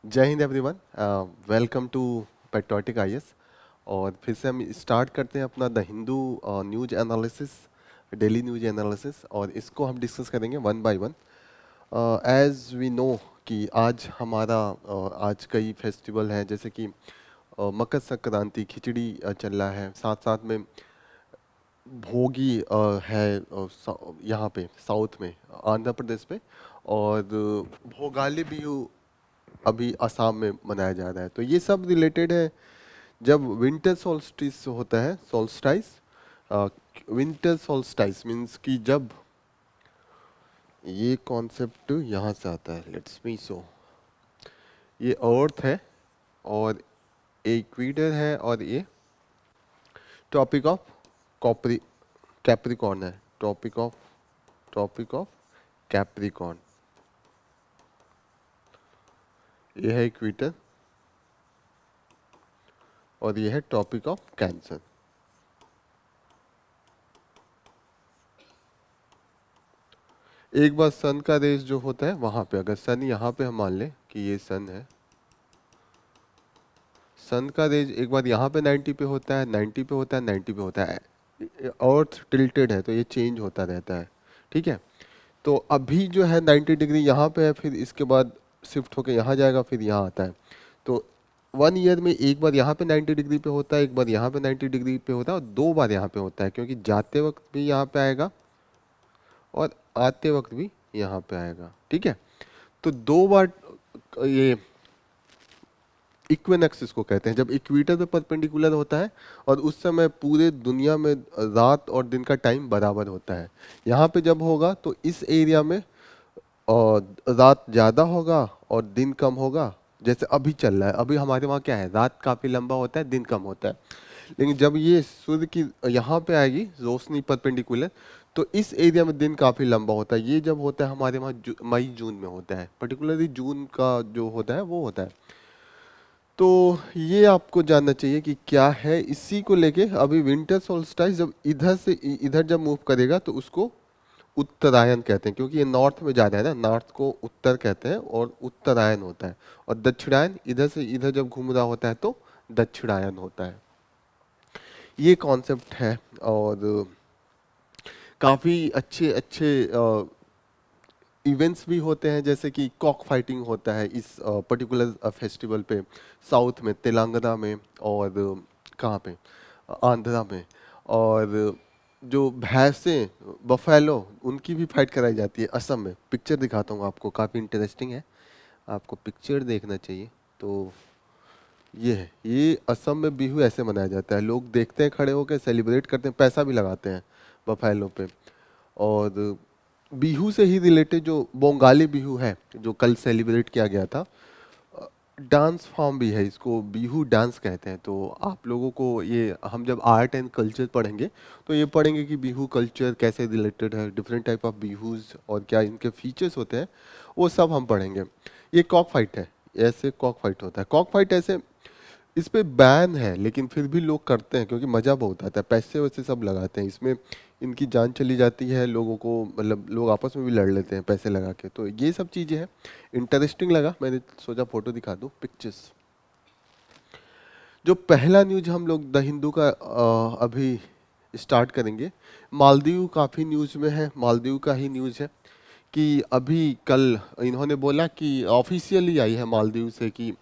जय हिंद everyone. Welcome to patriotic IAS. और फिर से हम स्टार्ट करते हैं अपना the Hindu news analysis, daily news analysis, और इसको हम डिस्कस करेंगे one by one. As we know कि आज हमारा आज कई फेस्टिवल हैं, जैसे कि मकर संक्रांति, खिचड़ी चल रहा है, साथ साथ में भोगी है यहाँ पे साउथ में, आंध्र प्रदेश पे, और भोगाली बिहू अभी असम में मनाया जा रहा है। तो ये सब रिलेटेड है। जब विंटर सोल्स्टिस होता है, सोल्स्टाइस, विंटर सोल्स्टाइस मीन्स कि जब ये कॉन्सेप्ट यहाँ से आता है, लेट्स मी शो। ये अर्थ है और इक्वेटर है और ये टॉपिक ऑफ कॉपरी कैप्रिकॉर्न है, टॉपिक ऑफ कैप्रिकॉर्न। ये है इक्वेटर और ये है टॉपिक ऑफ कैंसर। एक बार सन का रेस जो होता है वहां पे, अगर सन यहाँ पे हम मान लें कि ये सन है, सन का रेज एक बार यहाँ पे 90 पे होता है, 90 पे होता है, 90 पे होता है। अर्थ टिल्टेड है तो ये चेंज होता रहता है, ठीक है। तो अभी जो है 90 डिग्री यहाँ पे है, फिर इसके बाद शिफ्ट होकर यहाँ जाएगा, फिर यहाँ आता है। तो 1 ईयर में एक बार यहाँ पे 90 डिग्री पे होता है, एक बार यहाँ पे 90 डिग्री पे होता है, और 2 बार यहाँ पे होता है, क्योंकि जाते वक्त भी यहाँ पे आएगा और आते वक्त भी यहाँ पे आएगा, ठीक है। तो 2 बार ये इक्विनॉक्स इसको कहते हैं, जब इक्वेटर पे परपेंडिकुलर होता है और उस समय पूरे दुनिया में रात और दिन का टाइम बराबर होता है। यहाँ पे जब होगा तो इस एरिया में रात ज़्यादा होगा और दिन कम होगा। जैसे अभी चल रहा है, अभी हमारे वहाँ क्या है, रात काफ़ी लंबा होता है, दिन कम होता है। लेकिन जब ये सूर्य की यहाँ पे आएगी रोशनी परपेंडिकुलर, तो इस एरिया में दिन काफ़ी लंबा होता है। ये जब होता है हमारे वहाँ मई जून में होता है, पर्टिकुलरली जून का जो होता है वो होता है। तो ये आपको जानना चाहिए कि क्या है इसी को लेके। अभी विंटर सोल्स्टाइस जब इधर से इधर जब मूव करेगा तो उसको उत्तरायण कहते हैं, क्योंकि ये नॉर्थ में जा रहा है ना, नॉर्थ को उत्तर कहते हैं और उत्तरायण होता है। और दक्षिणायन इधर से इधर जब घूम रहा होता है तो दक्षिणायन होता है। ये कॉन्सेप्ट है। और काफ़ी अच्छे अच्छे इवेंट्स भी होते हैं, जैसे कि कॉक फाइटिंग होता है इस पर्टिकुलर फेस्टिवल पे, साउथ में, तेलंगाना में, और कहाँ पे, आंध्रा में। और जो भैंसें, बफेलो, उनकी भी फाइट कराई जाती है असम में। पिक्चर दिखाता हूँ आपको, काफ़ी इंटरेस्टिंग है, आपको पिक्चर देखना चाहिए। तो ये है, ये असम में बिहू ऐसे मनाया जाता है। लोग देखते हैं, खड़े होकर सेलिब्रेट करते हैं, पैसा भी लगाते हैं बफेलो पे। और बिहू से ही रिलेटेड जो बंगाली बिहू है, जो कल सेलिब्रेट किया गया था, डांस फॉर्म भी है, इसको बिहू डांस कहते हैं। तो आप लोगों को ये, हम जब आर्ट एंड कल्चर पढ़ेंगे तो ये पढ़ेंगे कि बिहू कल्चर कैसे रिलेटेड है, डिफरेंट टाइप ऑफ बिहूज और क्या इनके फीचर्स होते हैं, वो सब हम पढ़ेंगे। ये कॉक फाइट है, ऐसे कॉक फाइट होता है। कॉक फाइट ऐसे, इस पे बैन है लेकिन फिर भी लोग करते हैं क्योंकि मज़ा बहुत आता है, पैसे वैसे सब लगाते हैं इसमें। इनकी जान चली जाती है लोगों को, मतलब लोग आपस में भी लड़ लेते हैं पैसे लगा के। तो ये सब चीज़ें हैं, इंटरेस्टिंग लगा, मैंने सोचा फोटो दिखा दूँ, पिक्चर्स। जो पहला न्यूज हम लोग द हिंदू का अभी स्टार्ट करेंगे, मालदीव काफ़ी न्यूज में है, मालदीव का ही न्यूज है कि अभी कल इन्होंने बोला कि ऑफिशियली आई है मालदीव से कि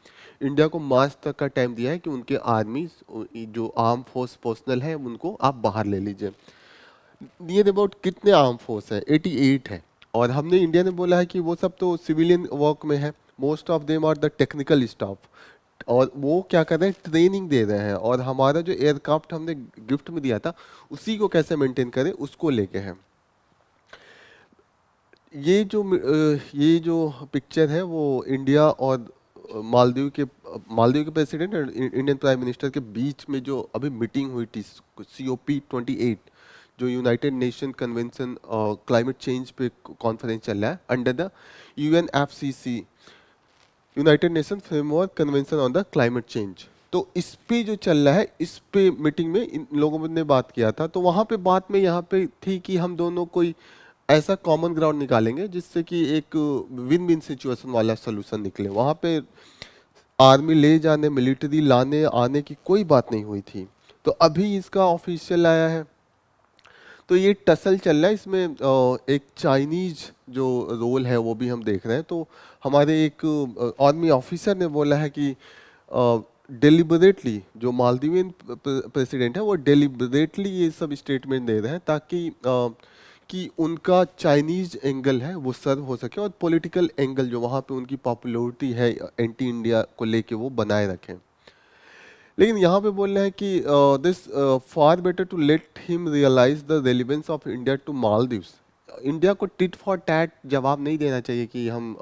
इंडिया को मार्च तक का टाइम दिया है कि उनके आर्मी, जो आर्म फोर्स पर्सनल है, उनको आप बाहर ले लीजिए। नियर अबाउट कितने आर्म फोर्स है, 88 है। और हमने, इंडिया ने बोला है कि वो सब तो सिविलियन वर्क में है, most of them are the technical staff. और वो क्या कर रहे हैं, ट्रेनिंग दे रहे हैं। और हमारा जो एयरक्राफ्ट हमने गिफ्ट में दिया था, उसी को कैसे मेंटेन करें उसको लेके है। ये जो पिक्चर है वो इंडिया और मालदीव के प्रेसिडेंट और इंडियन प्राइम मिनिस्टर के बीच में जो अभी मीटिंग हुई थी, COP28, जो United nation convention climate change पे कॉन्फ्रेंस चल रहा है under the UNFCC, United nation framework convention on the climate change. तो इस पे जो चल रहा है, इस पे मीटिंग में इन लोगों ने बात किया था। तो वहाँ पे बात में यहाँ पे थी कि हम दोनों कोई ऐसा कॉमन ग्राउंड निकालेंगे जिससे कि एक विन विन सिचुएशन वाला सोल्यूशन निकले। वहाँ पे आर्मी ले जाने, मिलिट्री लाने आने की कोई बात नहीं हुई थी। तो अभी इसका ऑफिशियल आया है। तो ये टसल चल रहा है इसमें। एक चाइनीज जो रोल है वो भी हम देख रहे हैं। तो हमारे एक आर्मी ऑफिसर ने बोला है कि डेलिबरेटली जो मालदीवियन प्रेसिडेंट है वो डेलिबरेटली ये सब स्टेटमेंट दे रहे हैं ताकि कि उनका चाइनीज एंगल है वो सर्व हो सके और पॉलिटिकल एंगल जो वहाँ पे उनकी पॉपुलैरिटी है एंटी इंडिया को लेके वो बनाए रखें। लेकिन यहाँ पे बोल रहे हैं कि this far better to let him realise the relevance of India to Maldives. India को टिट फॉर टैट जवाब नहीं देना चाहिए कि हम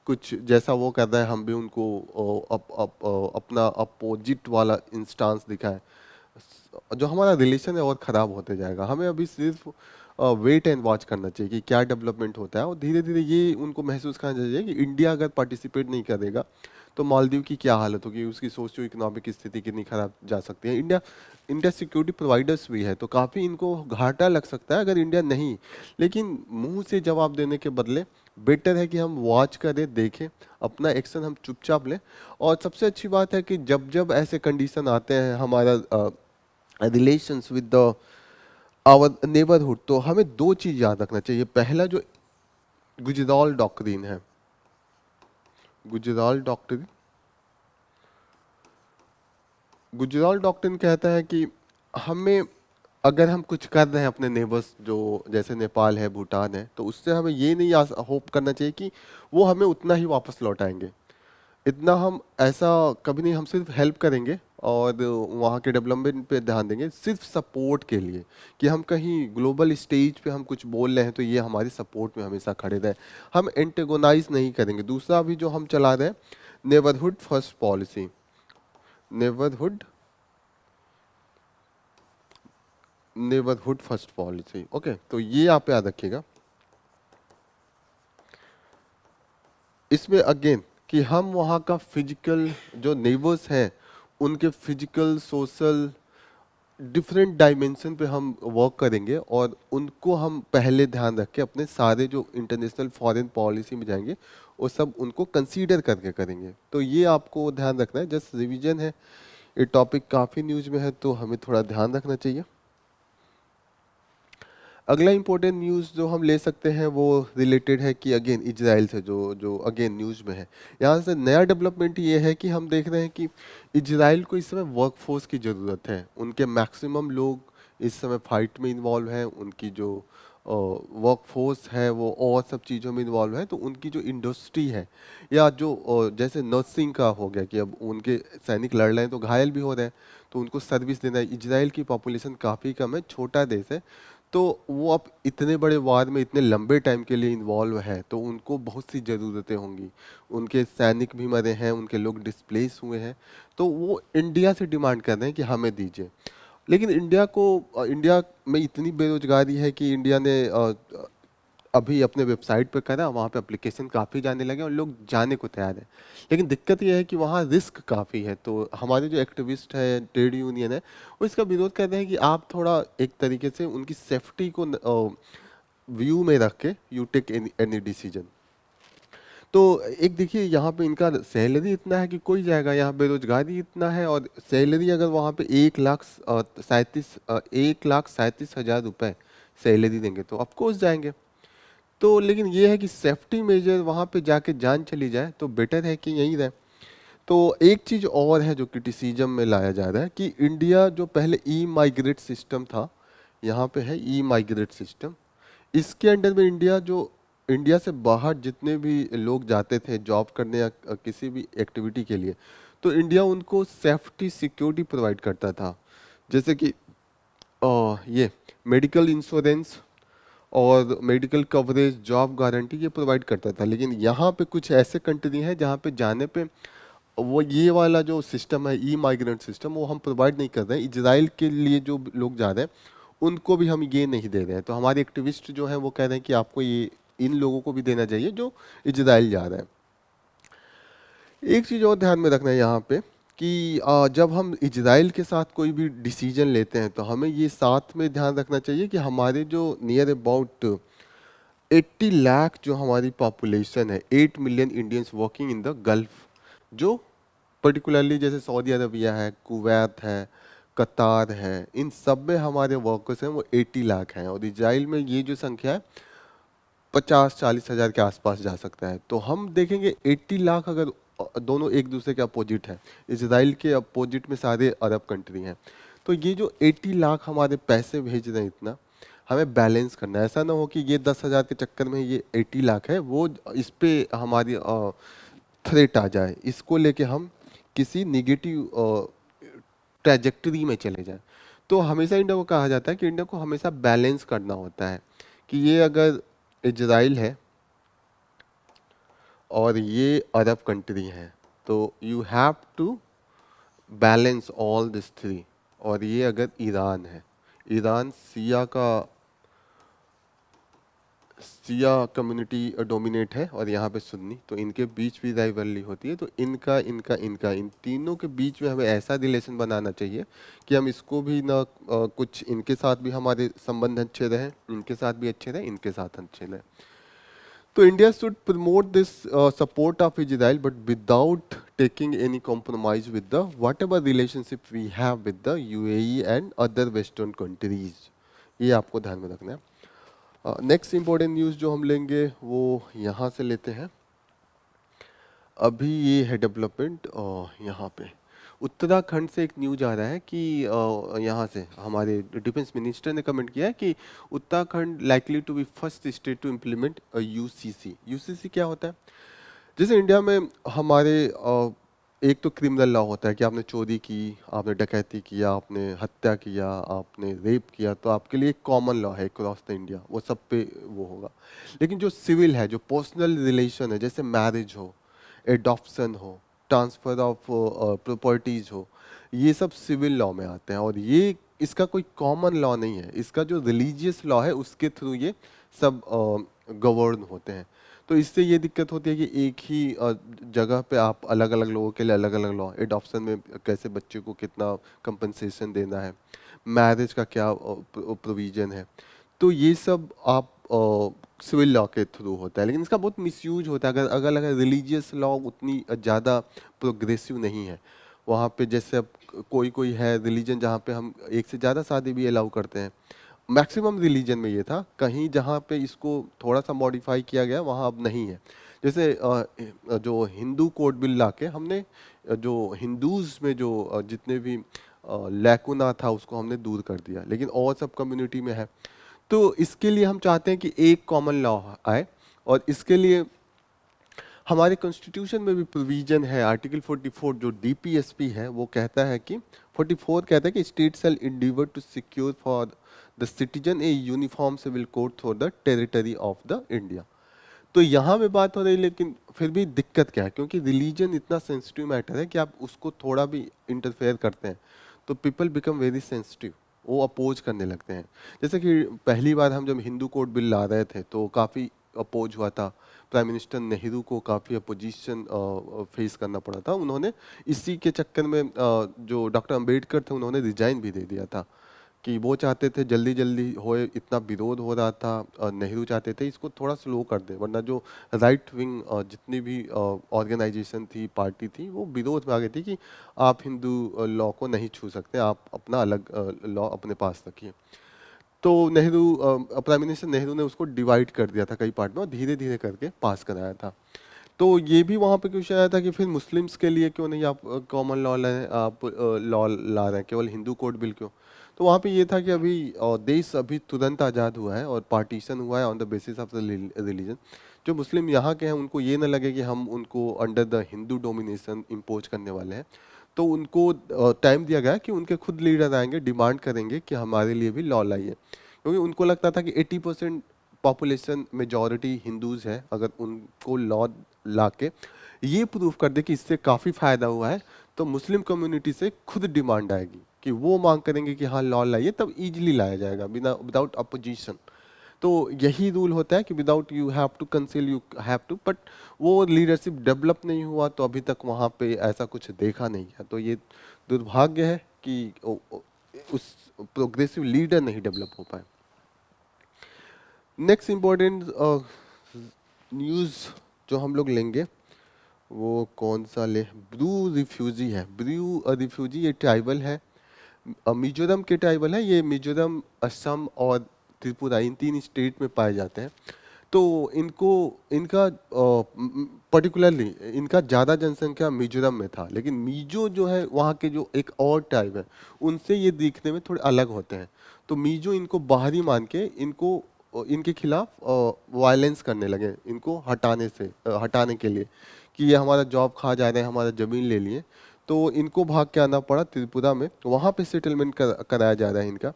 कुछ जैसा वो कर रहे हैं हम भी उनको अपना अपोजिट वाला इंस्टांस दिखाएं। जो हमारा रिलेशन है और ख़राब होते जाएगा। हमें अभी सिर्फ वेट एंड वॉच करना चाहिए कि क्या डेवलपमेंट होता है और धीरे धीरे ये उनको महसूस करना चाहिए कि इंडिया अगर पार्टिसिपेट नहीं करेगा तो मालदीव की क्या हालत होगी, उसकी सोशियो इकोनॉमिक स्थिति कितनी खराब जा सकती है। इंडिया इंडिया सिक्योरिटी प्रोवाइडर्स भी है तो काफ़ी इनको घाटा लग सकता है अगर इंडिया नहीं। लेकिन मुंह से जवाब देने के बदले बेटर है कि हम वॉच करें, देखें, अपना एक्शन हम चुपचाप लें। और सबसे अच्छी बात है कि जब जब ऐसे कंडीशन आते हैं हमारा relations with the our neighbourhood, तो हमें दो चीज याद रखना चाहिए। पहला जो गुजराल डॉक्ट्रिन है, गुजराल डॉक्ट्रिन गुजराल डॉक्ट्रिन कहता है कि हमें अगर हम कुछ कर रहे हैं अपने नेबर्स जो जैसे नेपाल है, भूटान है, तो उससे हमें ये नहीं होप करना चाहिए कि वो हमें उतना ही वापस लौटाएंगे। इतना हम ऐसा कभी नहीं, हम सिर्फ हेल्प करेंगे और वहाँ के डेवलपमेंट पे ध्यान देंगे सिर्फ सपोर्ट के लिए कि हम कहीं ग्लोबल स्टेज पे हम कुछ बोल रहे हैं तो ये हमारी सपोर्ट में हमेशा खड़े रहे। हम एंटेगोनाइज नहीं करेंगे। दूसरा अभी जो हम चला रहे हैं neighbourhood first policy, neighbourhood neighbourhood first policy. Okay, तो ये आप याद रखिएगा। इसमें अगेन कि हम वहाँ का फिजिकल जो नेबर्स हैं उनके फिजिकल सोशल डिफरेंट डायमेंशन पे हम वर्क करेंगे और उनको हम पहले ध्यान रख के अपने सारे जो इंटरनेशनल फॉरेन पॉलिसी में जाएंगे वो सब उनको कंसीडर करके करेंगे। तो ये आपको ध्यान रखना है, जस्ट रिवीजन है। ये टॉपिक काफ़ी न्यूज में है तो हमें थोड़ा ध्यान रखना चाहिए। अगला इंपॉर्टेंट न्यूज़ जो हम ले सकते हैं वो रिलेटेड है कि अगेन इजराइल से जो जो अगेन न्यूज़ में है। यहाँ से नया डेवलपमेंट ये है कि हम देख रहे हैं कि इजराइल को इस समय वर्कफोर्स की ज़रूरत है। उनके मैक्सिमम लोग इस समय फाइट में इन्वॉल्व हैं। उनकी जो वर्कफोर्स है वो और सब चीज़ों में इन्वॉल्व है। तो उनकी जो इंडस्ट्री है या जो जैसे नर्सिंग का हो गया कि अब उनके सैनिक लड़ रहे हैं तो घायल भी हो रहे हैं, तो उनको सर्विस देना है। इजराइल की पॉपुलेशन काफ़ी कम है, छोटा देश है, तो वो अब इतने बड़े वार में इतने लंबे टाइम के लिए इन्वॉल्व है तो उनको बहुत सी ज़रूरतें होंगी। उनके सैनिक भी मरे हैं, उनके लोग डिस्प्लेस हुए हैं, तो वो इंडिया से डिमांड कर रहे हैं कि हमें दीजिए। लेकिन इंडिया में इतनी बेरोजगारी है कि इंडिया ने अभी अपने वेबसाइट पे करा, वहाँ पे एप्लीकेशन काफ़ी जाने लगे और लोग जाने को तैयार हैं। लेकिन दिक्कत यह है कि वहाँ रिस्क काफ़ी है। तो हमारे जो एक्टिविस्ट है, ट्रेड यूनियन है, वो इसका विरोध कर रहे हैं कि आप थोड़ा एक तरीके से उनकी सेफ्टी को व्यू में रख के यू टेक एनी डिसीजन। तो एक देखिए यहाँ पे इनका सैलरी इतना है कि कोई जाएगा, यहाँ बेरोजगारी इतना है और सैलरी अगर वहाँ पे 1,37,000 रुपए सैलरी देंगे तो ऑफकोर्स जाएंगे। तो लेकिन ये है कि सेफ्टी मेजर वहाँ पे जाके जान चली जाए तो बेटर है कि यहीं रहे। तो एक चीज़ और है जो क्रिटिसिज्म में लाया जा रहा है कि इंडिया जो पहले ई माइग्रेट सिस्टम था, यहाँ पे है ई माइग्रेट सिस्टम। इसके अंडर में इंडिया से बाहर जितने भी लोग जाते थे जॉब करने या किसी भी एक्टिविटी के लिए, तो इंडिया उनको सेफ्टी सिक्योरिटी प्रोवाइड करता था। जैसे कि ये मेडिकल इंश्योरेंस और मेडिकल कवरेज, जॉब गारंटी ये प्रोवाइड करता था। लेकिन यहाँ पे कुछ ऐसे कंट्री हैं जहाँ पे जाने पे वो ये वाला जो सिस्टम है ई माइग्रेंट सिस्टम वो हम प्रोवाइड नहीं कर रहे हैं। इजराइल के लिए जो लोग जा रहे हैं उनको भी हम ये नहीं दे रहे हैं। तो हमारे एक्टिविस्ट जो हैं वो कह रहे हैं कि आपको ये इन लोगों को भी देना चाहिए जो इजराइल जा रहे हैं। एक चीज़ और ध्यान में रखना है यहाँ पे कि जब हम इजराइल के साथ कोई भी डिसीजन लेते हैं तो हमें ये साथ में ध्यान रखना चाहिए कि हमारे जो नियर अबाउट 80 लाख जो हमारी पॉपुलेशन है, 8 million Indians working in the gulf, जो पर्टिकुलरली जैसे सऊदी अरबिया है, कुवैत है, कतार है, इन सब में हमारे वर्कर्स हैं वो 80 लाख हैं, और इजराइल में ये जो संख्या है 50-40 हज़ार के आसपास जा सकता है। तो हम देखेंगे 80 लाख अगर दोनों एक दूसरे के अपोजिट हैं, इसराइल के अपोजिट में सारे अरब कंट्री हैं, तो ये जो 80 लाख हमारे पैसे भेज रहे हैं इतना, हमें बैलेंस करना है। ऐसा ना हो कि ये 10 हज़ार के चक्कर में ये 80 लाख है, वो इस पे हमारी थ्रेट आ जाए, इसको लेके हम किसी निगेटिव ट्रैजेक्टरी में चले जाएं। तो हमेशा इंडिया को कहा जाता है कि इंडिया को हमेशा बैलेंस करना होता है कि ये अगर इजराइल है और ये अरब कंट्री है, तो you have to balance all this three. और ये अगर ईरान है, ईरान सिया कम्युनिटी डोमिनेट है और यहाँ पे सुन्नी, तो इनके बीच भी राइवलरी होती है। तो इनका इनका इनका इन तीनों के बीच में हमें ऐसा रिलेशन बनाना चाहिए कि हम इसको भी ना कुछ इनके साथ भी हमारे संबंध अच्छे रहें, इनके साथ भी अच्छे रहें, इनके साथ अच्छे रहें। तो India should promote this support of Israel, but without taking any compromise with the whatever relationship we have with the UAE and other Western countries. ये आपको ध्यान में रखना है। नेक्स्ट इम्पोर्टेंट न्यूज़ जो हम लेंगे वो यहाँ से लेते हैं। अभी ये है डेवलपमेंट यहाँ पे उत्तराखंड से एक न्यूज आ रहा है कि यहाँ से हमारे डिफेंस मिनिस्टर ने कमेंट किया है कि Uttarakhand likely to be first state to implement UCC. UCC क्या होता है? जैसे इंडिया में हमारे एक तो क्रिमिनल लॉ होता है कि आपने चोरी की, आपने डकैती किया, आपने हत्या किया, आपने रेप किया, तो आपके लिए एक कॉमन लॉ है क्रॉस द इंडिया, वो सब पे वो होगा। लेकिन जो सिविल है, जो पर्सनल रिलेशन है, जैसे मैरिज हो, एडॉप्शन हो, ट्रांसफर ऑफ प्रॉपर्टीज हो, ये सब सिविल लॉ में आते हैं। और ये इसका कोई कॉमन लॉ नहीं है, इसका जो रिलीजियस लॉ है उसके थ्रू ये सब गवर्न होते हैं। तो इससे ये दिक्कत होती है कि एक ही जगह पे आप अलग अलग लोगों के लिए अलग अलग लॉ, एडॉप्शन में कैसे बच्चे को कितना कंपनसेशन देना है, मैरिज का क्या प्रोविजन है, तो ये सब आप सिविल लॉ के थ्रू होता है। लेकिन इसका बहुत मिसयूज होता है। अगर अगर रिलीजियस लॉ उतनी ज़्यादा प्रोग्रेसिव नहीं है, वहाँ पे जैसे अब कोई कोई है रिलीजन जहाँ पे हम एक से ज़्यादा शादी भी अलाउ करते हैं, मैक्सिमम रिलीजन में ये था, कहीं जहाँ पे इसको थोड़ा सा मॉडिफाई किया गया वहाँ अब नहीं है। जैसे जो हिंदू कोड बिल ला के हमने जो हिंदूज में जो जितने भी लैकुना था उसको हमने दूर कर दिया, लेकिन और सब कम्युनिटी में है। तो इसके लिए हम चाहते हैं कि एक कॉमन लॉ आए, और इसके लिए हमारे कॉन्स्टिट्यूशन में भी प्रोविजन है। आर्टिकल 44 जो डीपीएसपी है वो कहता है कि 44 कहता है कि state shall endeavour to secure for the citizen a uniform civil code for the territory of the India. तो यहाँ में बात हो रही, लेकिन फिर भी दिक्कत क्या है, क्योंकि रिलीजन इतना सेंसिटिव मैटर है कि आप उसको थोड़ा भी इंटरफेयर करते हैं तो पीपल बिकम वेरी सेंसिटिव, वो अपोज करने लगते हैं। जैसे कि पहली बार हम जब हिंदू कोड बिल ला रहे थे तो काफ़ी अपोज हुआ था, प्राइम मिनिस्टर नेहरू को काफ़ी अपोजिशन फेस करना पड़ा था। उन्होंने इसी के चक्कर में जो डॉक्टर अंबेडकर थे उन्होंने रिजाइन भी दे दिया था कि वो चाहते थे जल्दी जल्दी होए, इतना विरोध हो रहा था। नेहरू चाहते थे इसको थोड़ा स्लो कर दे, वरना जो राइट विंग जितनी भी ऑर्गेनाइजेशन थी, पार्टी थी, वो विरोध में आ गई थी कि आप हिंदू लॉ को नहीं छू सकते, आप अपना अलग लॉ अपने पास रखिए। तो नेहरू प्राइम मिनिस्टर नेहरू ने उसको डिवाइड कर दिया था कई पार्ट में और धीरे धीरे करके पास कराया था। तो ये भी वहाँ पे क्वेश्चन आया था कि फिर मुस्लिम्स के लिए क्यों नहीं आप कॉमन लॉ लाए, आप लॉ ला रहे हैं, केवल हिंदू कोड बिल क्यों? तो वहाँ पे ये था कि अभी देश अभी तुरंत आज़ाद हुआ है और पार्टीशन हुआ है on the basis of the religion. जो मुस्लिम यहाँ के हैं उनको ये ना लगे कि हम उनको under the Hindu domination impose करने वाले हैं, तो उनको टाइम दिया गया कि उनके खुद लीडर आएंगे, डिमांड करेंगे कि हमारे लिए भी लॉ लाइए, क्योंकि उनको लगता था कि 80% पॉपुलेशन मेजॉरिटी हिंदूज है, अगर उनको लॉ ला के ये प्रूफ कर दे कि इससे काफ़ी फायदा हुआ है, तो मुस्लिम कम्युनिटी से खुद डिमांड आएगी कि वो मांग करेंगे कि हाँ लॉ लाइए, तब इजीली लाया जाएगा बिना विदाउट अपोजिशन। तो यही रूल होता है कि without you have to conceal you have to, but वो लीडरशिप डेवलप नहीं हुआ, तो अभी तक वहाँ पे ऐसा कुछ देखा नहीं है। तो ये दुर्भाग्य है कि उस प्रोग्रेसिव लीडर नहीं डेवलप हो पाए। नेक्स्ट इम्पोर्टेंट न्यूज़ जो हम लोग लेंगे वो कौन सा ले, ब्रू रिफ्यूजी है, ब्रू रिफ्यूजी, ये ट्राइबल है, मिजोरम के ट्राइबल है ये, मिजोरम, असम और त्रिपुरा, इन तीन स्टेट में पाए जाते हैं। तो इनको, इनका पर्टिकुलरली इनका ज़्यादा जनसंख्या मिजोरम में था, लेकिन मिजो जो है वहाँ के जो एक और ट्राइब है, उनसे ये दिखने में थोड़े अलग होते हैं। तो मिजो इनको बाहरी मान के इनको इनके खिलाफ वायलेंस करने लगे, इनको हटाने से हटाने के लिए, कि ये हमारा जॉब खा जा रहे हैं, हमारा ज़मीन ले लिए। तो इनको भाग के आना पड़ा त्रिपुरा में, वहाँ पे सेटलमेंट कराया जा रहा है इनका।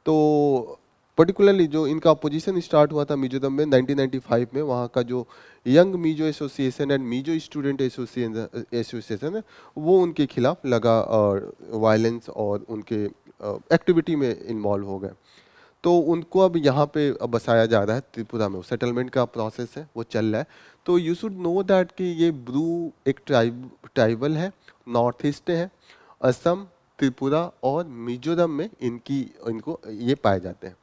तो पर्टिकुलरली जो इनका अपोजिशन स्टार्ट हुआ था मिजोरम में 1995 में, वहाँ का जो young Mizo association and Mizo student association है, वो उनके खिलाफ लगा और वायलेंस और उनके एक्टिविटी में इन्वॉल्व हो गए। तो उनको अब यहाँ पे अब बसाया जा रहा है त्रिपुरा में, सेटलमेंट का प्रोसेस है वो चल रहा है। तो यू शुड नो दैट कि ये ब्रू एक ट्राइबल है, नॉर्थ ईस्ट है, असम, त्रिपुरा और मिजोरम में इनकी इनको ये पाए जाते हैं।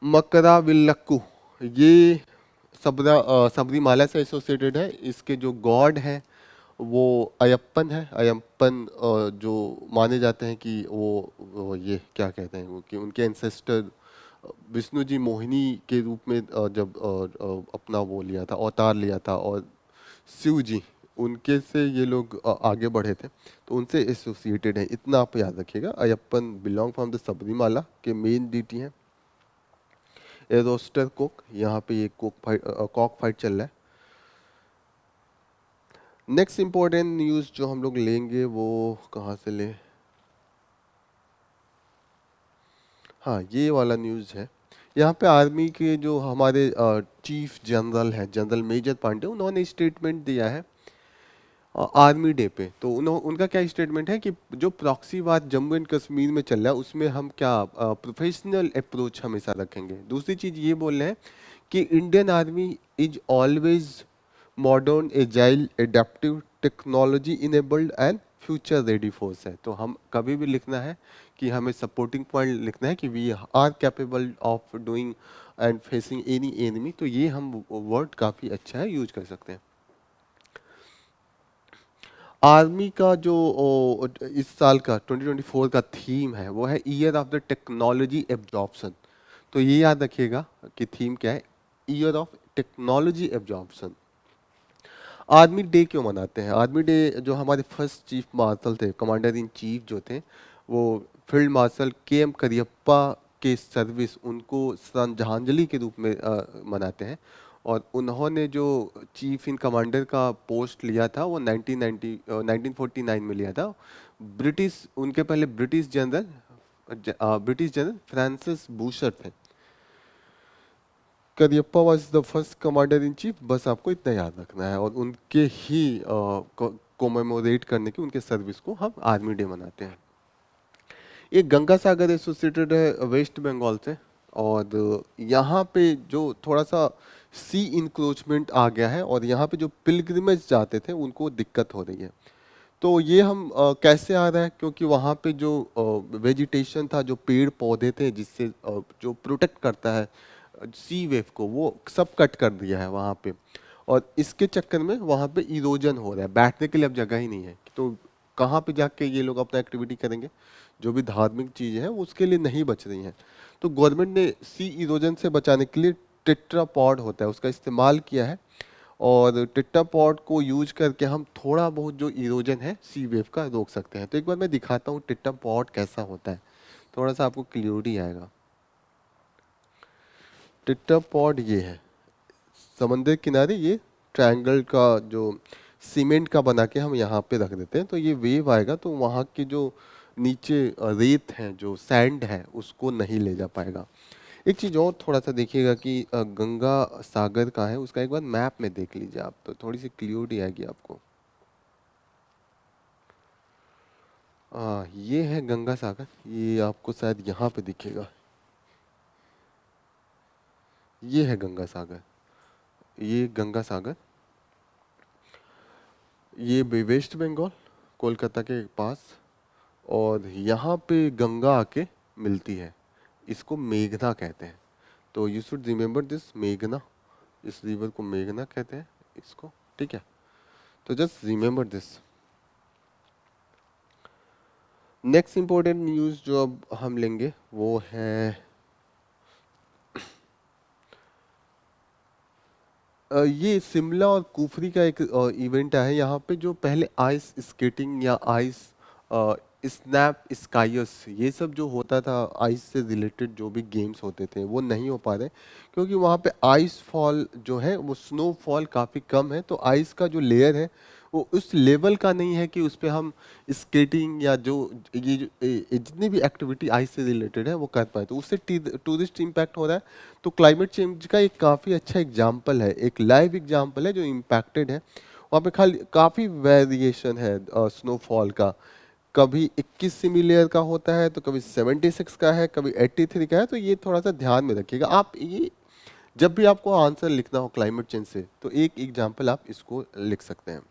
मकराविल्लक्कू, ये सबरीमाला से एसोसिएटेड है। इसके जो गॉड है वो अयप्पन है। अयप्पन जो माने जाते हैं कि वो ये क्या कहते हैं वो, कि उनके एंसेस्टर विष्णु जी मोहिनी के रूप में जब अपना वो लिया था, अवतार लिया था, और शिव जी उनके से ये लोग आगे बढ़े थे, तो उनसे एसोसिएटेड है, इतना आप याद रखिएगा। Ayyappan belong from the Sabarimala के मेन डीटी हैं। एरोस्टर कोक, यहाँ पे ये कॉक फाइट चल रहा है। नेक्स्ट इंपॉर्टेंट न्यूज़ जो हम लोग लेंगे वो कहाँ से ले, हाँ ये वाला न्यूज़ है। यहाँ पे आर्मी के जो हमारे चीफ जनरल हैं, जनरल मेजर पांडे, उन्होंने स्टेटमेंट दिया है आर्मी डे पे। तो उनका क्या स्टेटमेंट है कि जो proxy war Jammu and Kashmir में चल रहा है उसमें हम क्या प्रोफेशनल अप्रोच हमेशा रखेंगे। दूसरी चीज़ ये बोल रहे हैं कि Indian army is always modern, agile, adaptive, technology enabled and future ready force है। तो हम कभी भी लिखना है कि हमें सपोर्टिंग पॉइंट लिखना है कि we are capable of doing and facing any enemy. तो ये हम वर्ड काफ़ी अच्छा है, यूज कर सकते हैं। आर्मी का जो इस साल का 2024 का थीम है वो है year of the technology absorption. तो ये याद रखिएगा कि थीम क्या है, year of technology absorption. Army day क्यों मनाते हैं? आर्मी डे, जो हमारे फर्स्ट चीफ मार्शल थे, कमांडर इन चीफ जो थे, वो फील्ड मार्शल के एम करियप्पा के सर्विस उनको श्रद्धांजलि के रूप में मनाते हैं। और उन्होंने जो चीफ इन कमांडर का पोस्ट लिया था वो 1949 में लिया था। ब्रिटिश, उनके पहले ब्रिटिश जनरल फ्रांसिस बूशर थे। Cariappa was the first commander in chief, बस आपको इतना याद रखना है। और उनके ही कोमेमोरेट करने की उनके सर्विस को हम आर्मी डे मनाते हैं। ये गंगा सागर एसोसिएटेड है वेस्ट बंगाल से, और यहाँ पे जो थोड़ा सा सी इंक्रोचमेंट आ गया है और यहाँ पे जो पिलग्रिमेज जाते थे उनको दिक्कत हो रही है। तो ये हम कैसे आ रहा है, क्योंकि वहाँ पे जो वेजिटेशन था, जो पेड़ पौधे थे जिससे जो प्रोटेक्ट करता है सी वेव को, वो सब कट कर दिया है वहाँ पे। और इसके चक्कर में वहाँ पे इरोजन हो रहा है, बैठने के लिए अब जगह ही नहीं है। तो कहाँ पे जाके ये लोग अपना एक्टिविटी करेंगे? जो भी धार्मिक चीज़ें हैं उसके लिए नहीं बच रही हैं। तो गवर्नमेंट ने सी इरोजन से बचाने के लिए टेट्रापॉड होता है उसका इस्तेमाल किया है। और टेट्रापॉड को यूज करके हम थोड़ा बहुत जो इरोजन है सी वेव का रोक सकते हैं। तो एक बार मैं दिखाता हूँ टेट्रापॉड कैसा होता है, थोड़ा सा आपको क्लियरिटी आएगा। टेट्रापॉड ये है, समंदर किनारे ये ट्रायंगल का जो सीमेंट का बना के हम यहाँ पे रख देते हैं, तो ये वेव आएगा तो वहाँ की जो नीचे रेत है, जो सैंड है, उसको नहीं ले जा पाएगा। एक चीज़ और थोड़ा सा देखिएगा कि गंगा सागर का है, उसका एक बार मैप में देख लीजिए आप, तो थोड़ी सी क्लियरिटी आएगी आपको। ये है गंगा सागर, ये आपको शायद यहाँ पे दिखेगा। ये है गंगा सागर, ये गंगा सागर, ये वेस्ट बंगाल, कोलकाता के पास। और यहाँ पे गंगा आके मिलती है, इसको मेघना कहते हैं। तो यू शुड रिमेम्बर दिस, मेघना, इस रिवर को मेघना कहते हैं। इसको, ठीक है। तो just remember this. Next important news जो अब हम लेंगे वो है ये शिमला और कुफरी का एक इवेंट है यहाँ पे, जो पहले आइस स्केटिंग या आइस स्नैप स्काइस ये सब जो होता था, आइस से रिलेटेड जो भी गेम्स होते थे वो नहीं हो पा रहे, क्योंकि वहाँ पे आइस फॉल जो है वो स्नोफॉल काफ़ी कम है, तो आइस का जो लेयर है वो उस लेवल का नहीं है कि उस पे हम स्केटिंग या जो जितनी भी एक्टिविटी आइस से रिलेटेड है वो कर पाए, तो उससे टूरिस्ट इम्पैक्ट हो रहा है। तो क्लाइमेट चेंज का एक काफ़ी अच्छा एग्जाम्पल है, एक लाइव एग्जाम्पल है जो इम्पैक्टेड है। वहाँ पे खाली काफ़ी वेरिएशन है स्नोफॉल का, कभी 21 सिमिलियर का होता है, तो कभी 76 का है, कभी 83 का है। तो ये थोड़ा सा ध्यान में रखिएगा आप, ये जब भी आपको आंसर लिखना हो क्लाइमेट चेंज से, तो एक एग्जाम्पल आप इसको लिख सकते हैं।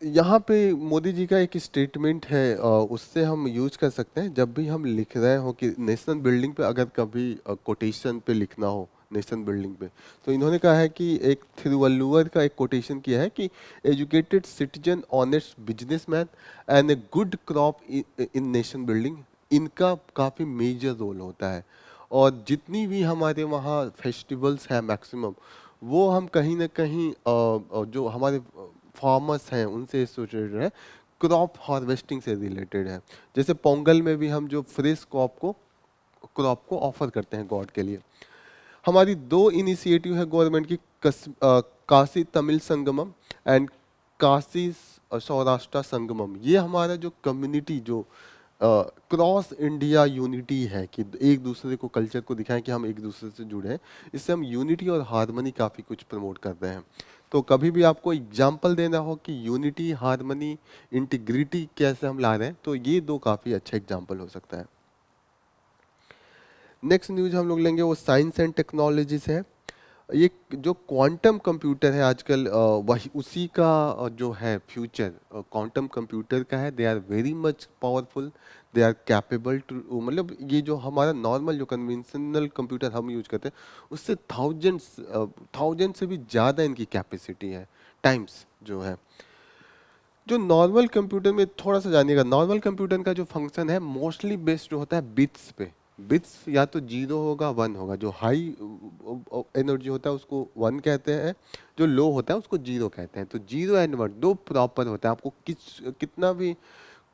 यहाँ पे मोदी जी का एक स्टेटमेंट है, उससे हम यूज कर सकते हैं जब भी हम लिख रहे हो कि नेशनल बिल्डिंग पे अगर कभी कोटेशन पे लिखना हो नेशनल बिल्डिंग पे, तो इन्होंने कहा है कि एक थिरुवल्लुवर का एक कोटेशन किया है कि educated citizen, honest businessman and a good crop in nation building, इनका काफ़ी मेजर रोल होता है। और जितनी भी हमारे वहाँ फेस्टिवल्स हैं मैक्सिमम, वो हम कहीं ना कहीं जो हमारे फार्मर्स हैं उनसे एसोसिएटेड है, क्रॉप हार्वेस्टिंग से रिलेटेड है। जैसे पोंगल में भी हम जो फ्रेश क्रॉप को ऑफर करते हैं गॉड के लिए। हमारी दो इनिशिएटिव है गवर्नमेंट की, काशी तमिल संगमम एंड काशी सौराष्ट्र संगमम। ये हमारा जो कम्युनिटी जो क्रॉस इंडिया यूनिटी है कि एक दूसरे को कल्चर को दिखाएं कि हम एक दूसरे से जुड़े हैं, इससे हम यूनिटी और हार्मनी काफ़ी कुछ प्रमोट कर रहे हैं। तो कभी भी आपको एग्जाम्पल देना हो कि यूनिटी, हार्मनी, इंटीग्रिटी कैसे हम ला रहे हैं, तो ये दो काफ़ी अच्छा एग्जाम्पल हो सकता है। नेक्स्ट न्यूज हम लोग लेंगे वो साइंस एंड टेक्नोलॉजी से है। ये जो क्वांटम कंप्यूटर है आजकल, वही उसी का जो है फ्यूचर क्वांटम कंप्यूटर का है। They are very much powerful, they are capable to, मतलब ये जो हमारा नॉर्मल जो कन्वेंशनल कंप्यूटर हम यूज करते हैं उससे थाउजेंड से भी ज़्यादा इनकी कैपेसिटी है, टाइम्स जो है। जो नॉर्मल कंप्यूटर में थोड़ा सा जानिएगा, नॉर्मल कंप्यूटर का जो फंक्शन है मोस्टली बेस्ड जो होता है बिट्स पे। बिट्स या तो जीरो होगा, वन होगा। जो हाई एनर्जी होता है उसको वन कहते हैं, जो लो होता है उसको जीरो कहते हैं। तो जीरो एंड वन दो प्रॉपर होता है। आपको कितना भी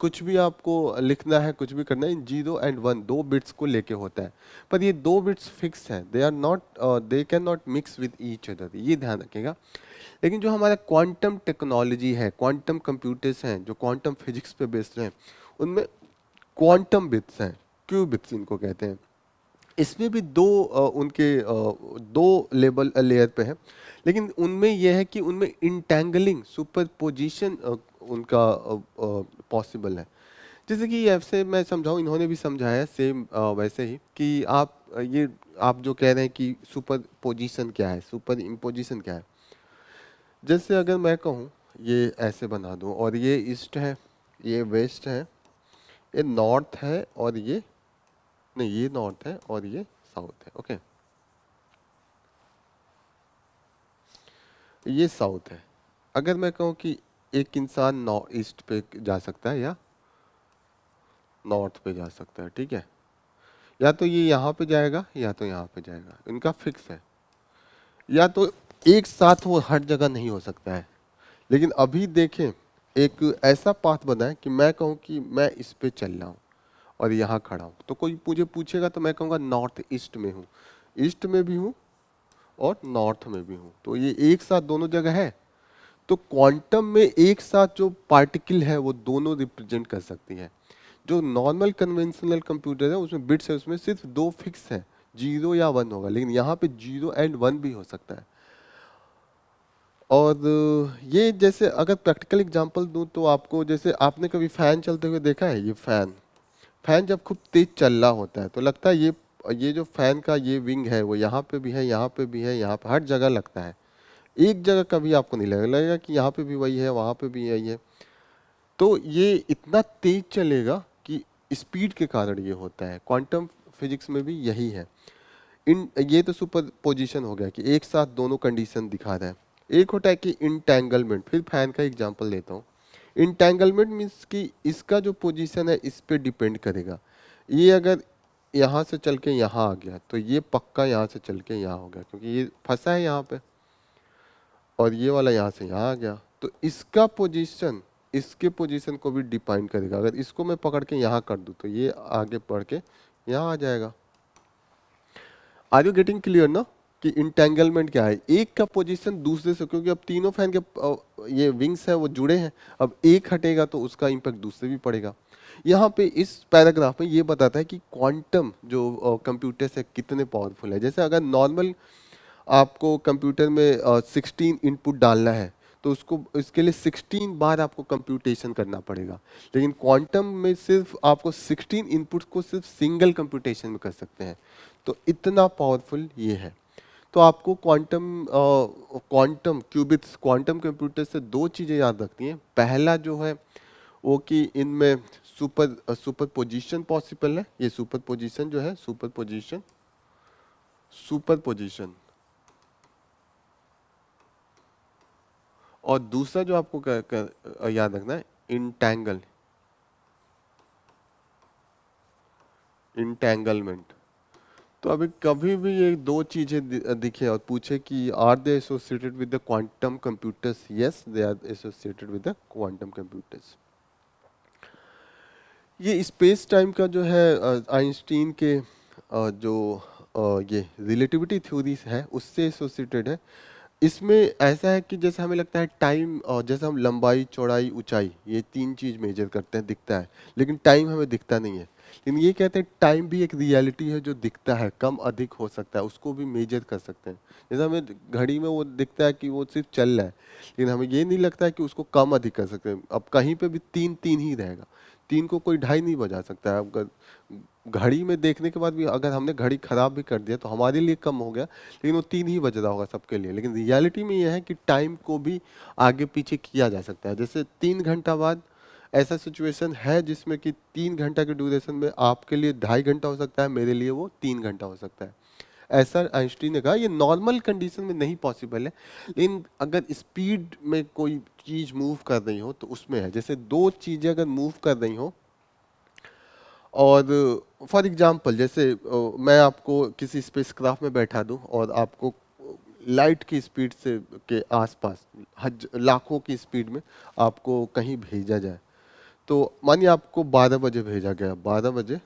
कुछ भी आपको लिखना है, कुछ भी करना है, इन जीरो एंड वन दो बिट्स को लेके होता है। पर ये दो बिट्स फिक्स हैं, they are not, they can not mix with each other, ये ध्यान रखिएगा। लेकिन जो हमारा क्वांटम टेक्नोलॉजी है, क्वांटम कंप्यूटर्स हैं जो क्वांटम फिजिक्स पे बेस्ड हैं, उनमें क्वांटम बिट्स हैं, क्यूबिट्स इनको कहते हैं। इसमें भी दो लेवल लेयर पे है, लेकिन उनमें यह है कि उनमें इंटेंगलिंग सुपरपोजिशन उनका पॉसिबल है। जैसे कि ऐसे मैं समझाऊं, इन्होंने भी समझाया सेम वैसे ही कि आप जो कह रहे हैं कि सुपरपोजिशन क्या है, सुपर इम्पोजिशन क्या है। जैसे अगर मैं कहूँ ये ऐसे बना दूं और ये ईस्ट है, ये वेस्ट है, ये नॉर्थ है और ये नहीं, ये नॉर्थ है और ये साउथ है, ओके, ये साउथ है। अगर मैं कहूँ कि एक इंसान नॉर्थ ईस्ट पे जा सकता है या नॉर्थ पे जा सकता है, ठीक है, या तो ये यहाँ पे जाएगा या तो यहाँ पे जाएगा, इनका फिक्स है। या तो एक साथ वो हर जगह नहीं हो सकता है। लेकिन अभी देखें, एक ऐसा पाथ बना है कि मैं कहूँ कि मैं इस पे चल रहा हूँ और यहाँ खड़ा हूँ, तो कोई मुझे पूछेगा तो मैं कहूँगा नॉर्थ ईस्ट में हूँ, ईस्ट में भी हूँ और नॉर्थ में भी हूँ, तो ये एक साथ दोनों जगह है। तो क्वांटम में एक साथ जो पार्टिकल है वो दोनों रिप्रेजेंट कर सकती है। जो नॉर्मल कन्वेंशनल कंप्यूटर है उसमें बिट्स है, उसमें सिर्फ दो फिक्स है, जीरो या वन होगा, लेकिन यहाँ पे जीरो एंड वन भी हो सकता है। और ये जैसे अगर प्रैक्टिकल एग्जांपल दूं तो आपको, जैसे आपने कभी फैन चलते हुए देखा है, ये फैन फैन जब खूब तेज चल रहा होता है तो लगता है ये जो फैन का ये विंग है वो यहाँ पे भी है, यहाँ पे भी है, यहाँ पे हर जगह लगता है। एक जगह कभी आपको नहीं लगेगा कि यहाँ पे भी वही है, वहाँ पे भी यही है। तो ये इतना तेज चलेगा कि स्पीड के कारण ये होता है। क्वांटम फिजिक्स में भी यही है। इन ये तो सुपर पोजिशन हो गया कि एक साथ दोनों कंडीशन दिखा रहा है। एक होता है कि इंटेंगलमेंट, फिर फैन का एग्जांपल लेता हूँ। इंटेंगलमेंट मीन्स कि इसका जो पोजीशन है इस पे डिपेंड करेगा। ये अगर यहाँ से चल के यहाँ आ गया तो ये पक्का यहाँ से चल के यहाँ हो गया, क्योंकि ये फंसा है यहाँ पे, और ये वाला यहाँ से यहाँ आ गया, तो इसका पोजीशन इसके पोजीशन को भी डिफाइन करेगा। अगर इसको मैं पकड़ के यहाँ कर दूँ तो ये आगे बढ़ के यहाँ आ जाएगा। आर यू गेटिंग क्लियर ना कि इंटेंगलमेंट क्या है? एक का पोजीशन दूसरे से, क्योंकि अब तीनों फैन के ये विंग्स है वो जुड़े हैं, अब एक हटेगा तो उसका इम्पैक्ट दूसरे भी पड़ेगा। यहाँ पे इस पैराग्राफ में ये बताता है कि क्वांटम जो कंप्यूटर से कितने पावरफुल है। जैसे अगर नॉर्मल आपको कंप्यूटर में 16 इनपुट डालना है तो उसको इसके लिए 16 बार आपको कंप्यूटेशन करना पड़ेगा, लेकिन क्वांटम में सिर्फ आपको 16 इनपुट को सिर्फ सिंगल कंप्यूटेशन में कर सकते हैं। तो इतना पावरफुल ये है। तो आपको क्वांटम क्यूबिट्स, क्वांटम कंप्यूटर से दो चीज़ें याद रखती हैं। पहला जो है वो कि इनमें सुपर पोजिशन पॉसिबल है। ये सुपर पोजिशन जो है, सुपर पोजिशन। और दूसरा जो आपको याद रखना है, इंटेंगलमेंट। तो अभी कभी भी ये दो चीजें दिखे और पूछे कि are they associated with the quantum computers? Yes, they are associated with the quantum computers. ये स्पेस टाइम का जो है आइंस्टीन के जो ये रिलेटिविटी थ्योरी है उससे एसोसिएटेड है। इसमें ऐसा है कि जैसे हमें लगता है टाइम, और जैसे हम लंबाई, चौड़ाई, ऊंचाई, ये तीन चीज मेजर करते हैं, दिखता है, लेकिन टाइम हमें दिखता नहीं है। लेकिन ये कहते हैं टाइम भी एक रियलिटी है जो दिखता है, कम अधिक हो सकता है, उसको भी मेजर कर सकते हैं। जैसे हमें घड़ी में वो दिखता है कि वो सिर्फ चल रहा है, लेकिन हमें ये नहीं लगता है कि उसको कम अधिक कर सकते हैं। अब कहीं पे भी तीन तीन ही रहेगा, तीन को कोई ढाई नहीं बजा सकता है। अगर घड़ी में देखने के बाद भी अगर हमने घड़ी खराब भी कर दिया तो हमारे लिए कम हो गया, लेकिन वो तीन ही बज रहा होगा सबके लिए। लेकिन रियलिटी में यह है कि टाइम को भी आगे पीछे किया जा सकता है। जैसे 3 घंटा बाद ऐसा सिचुएशन है जिसमें कि 3 घंटा के ड्यूरेशन में आपके लिए 2.5 घंटा हो सकता है, मेरे लिए वो 3 घंटा हो सकता है। ऐसा आइंस्टीन ने कहा। ये नॉर्मल कंडीशन में नहीं पॉसिबल है, लेकिन अगर स्पीड में कोई चीज मूव कर रही हो तो उसमें है। जैसे दो चीजें अगर मूव कर रही हो, और फॉर एग्जांपल जैसे मैं आपको किसी स्पेसक्राफ्ट में बैठा दूं और आपको लाइट की स्पीड से के आसपास लाखों की स्पीड में आपको कहीं भेजा जाए, तो मानिए आपको 12 बजे भेजा गया, 12 बजे,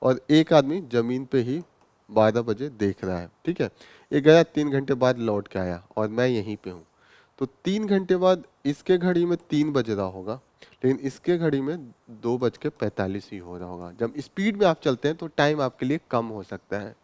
और एक आदमी जमीन पे ही 12 बजे देख रहा है, ठीक है। ये गया, 3 घंटे बाद लौट के आया और मैं यहीं पे हूँ। तो 3 घंटे बाद इसके घड़ी में 3 बज रहा होगा, लेकिन इसके घड़ी में 2:45 ही हो रहा होगा। जब स्पीड में आप चलते हैं तो टाइम आपके लिए कम हो सकता है।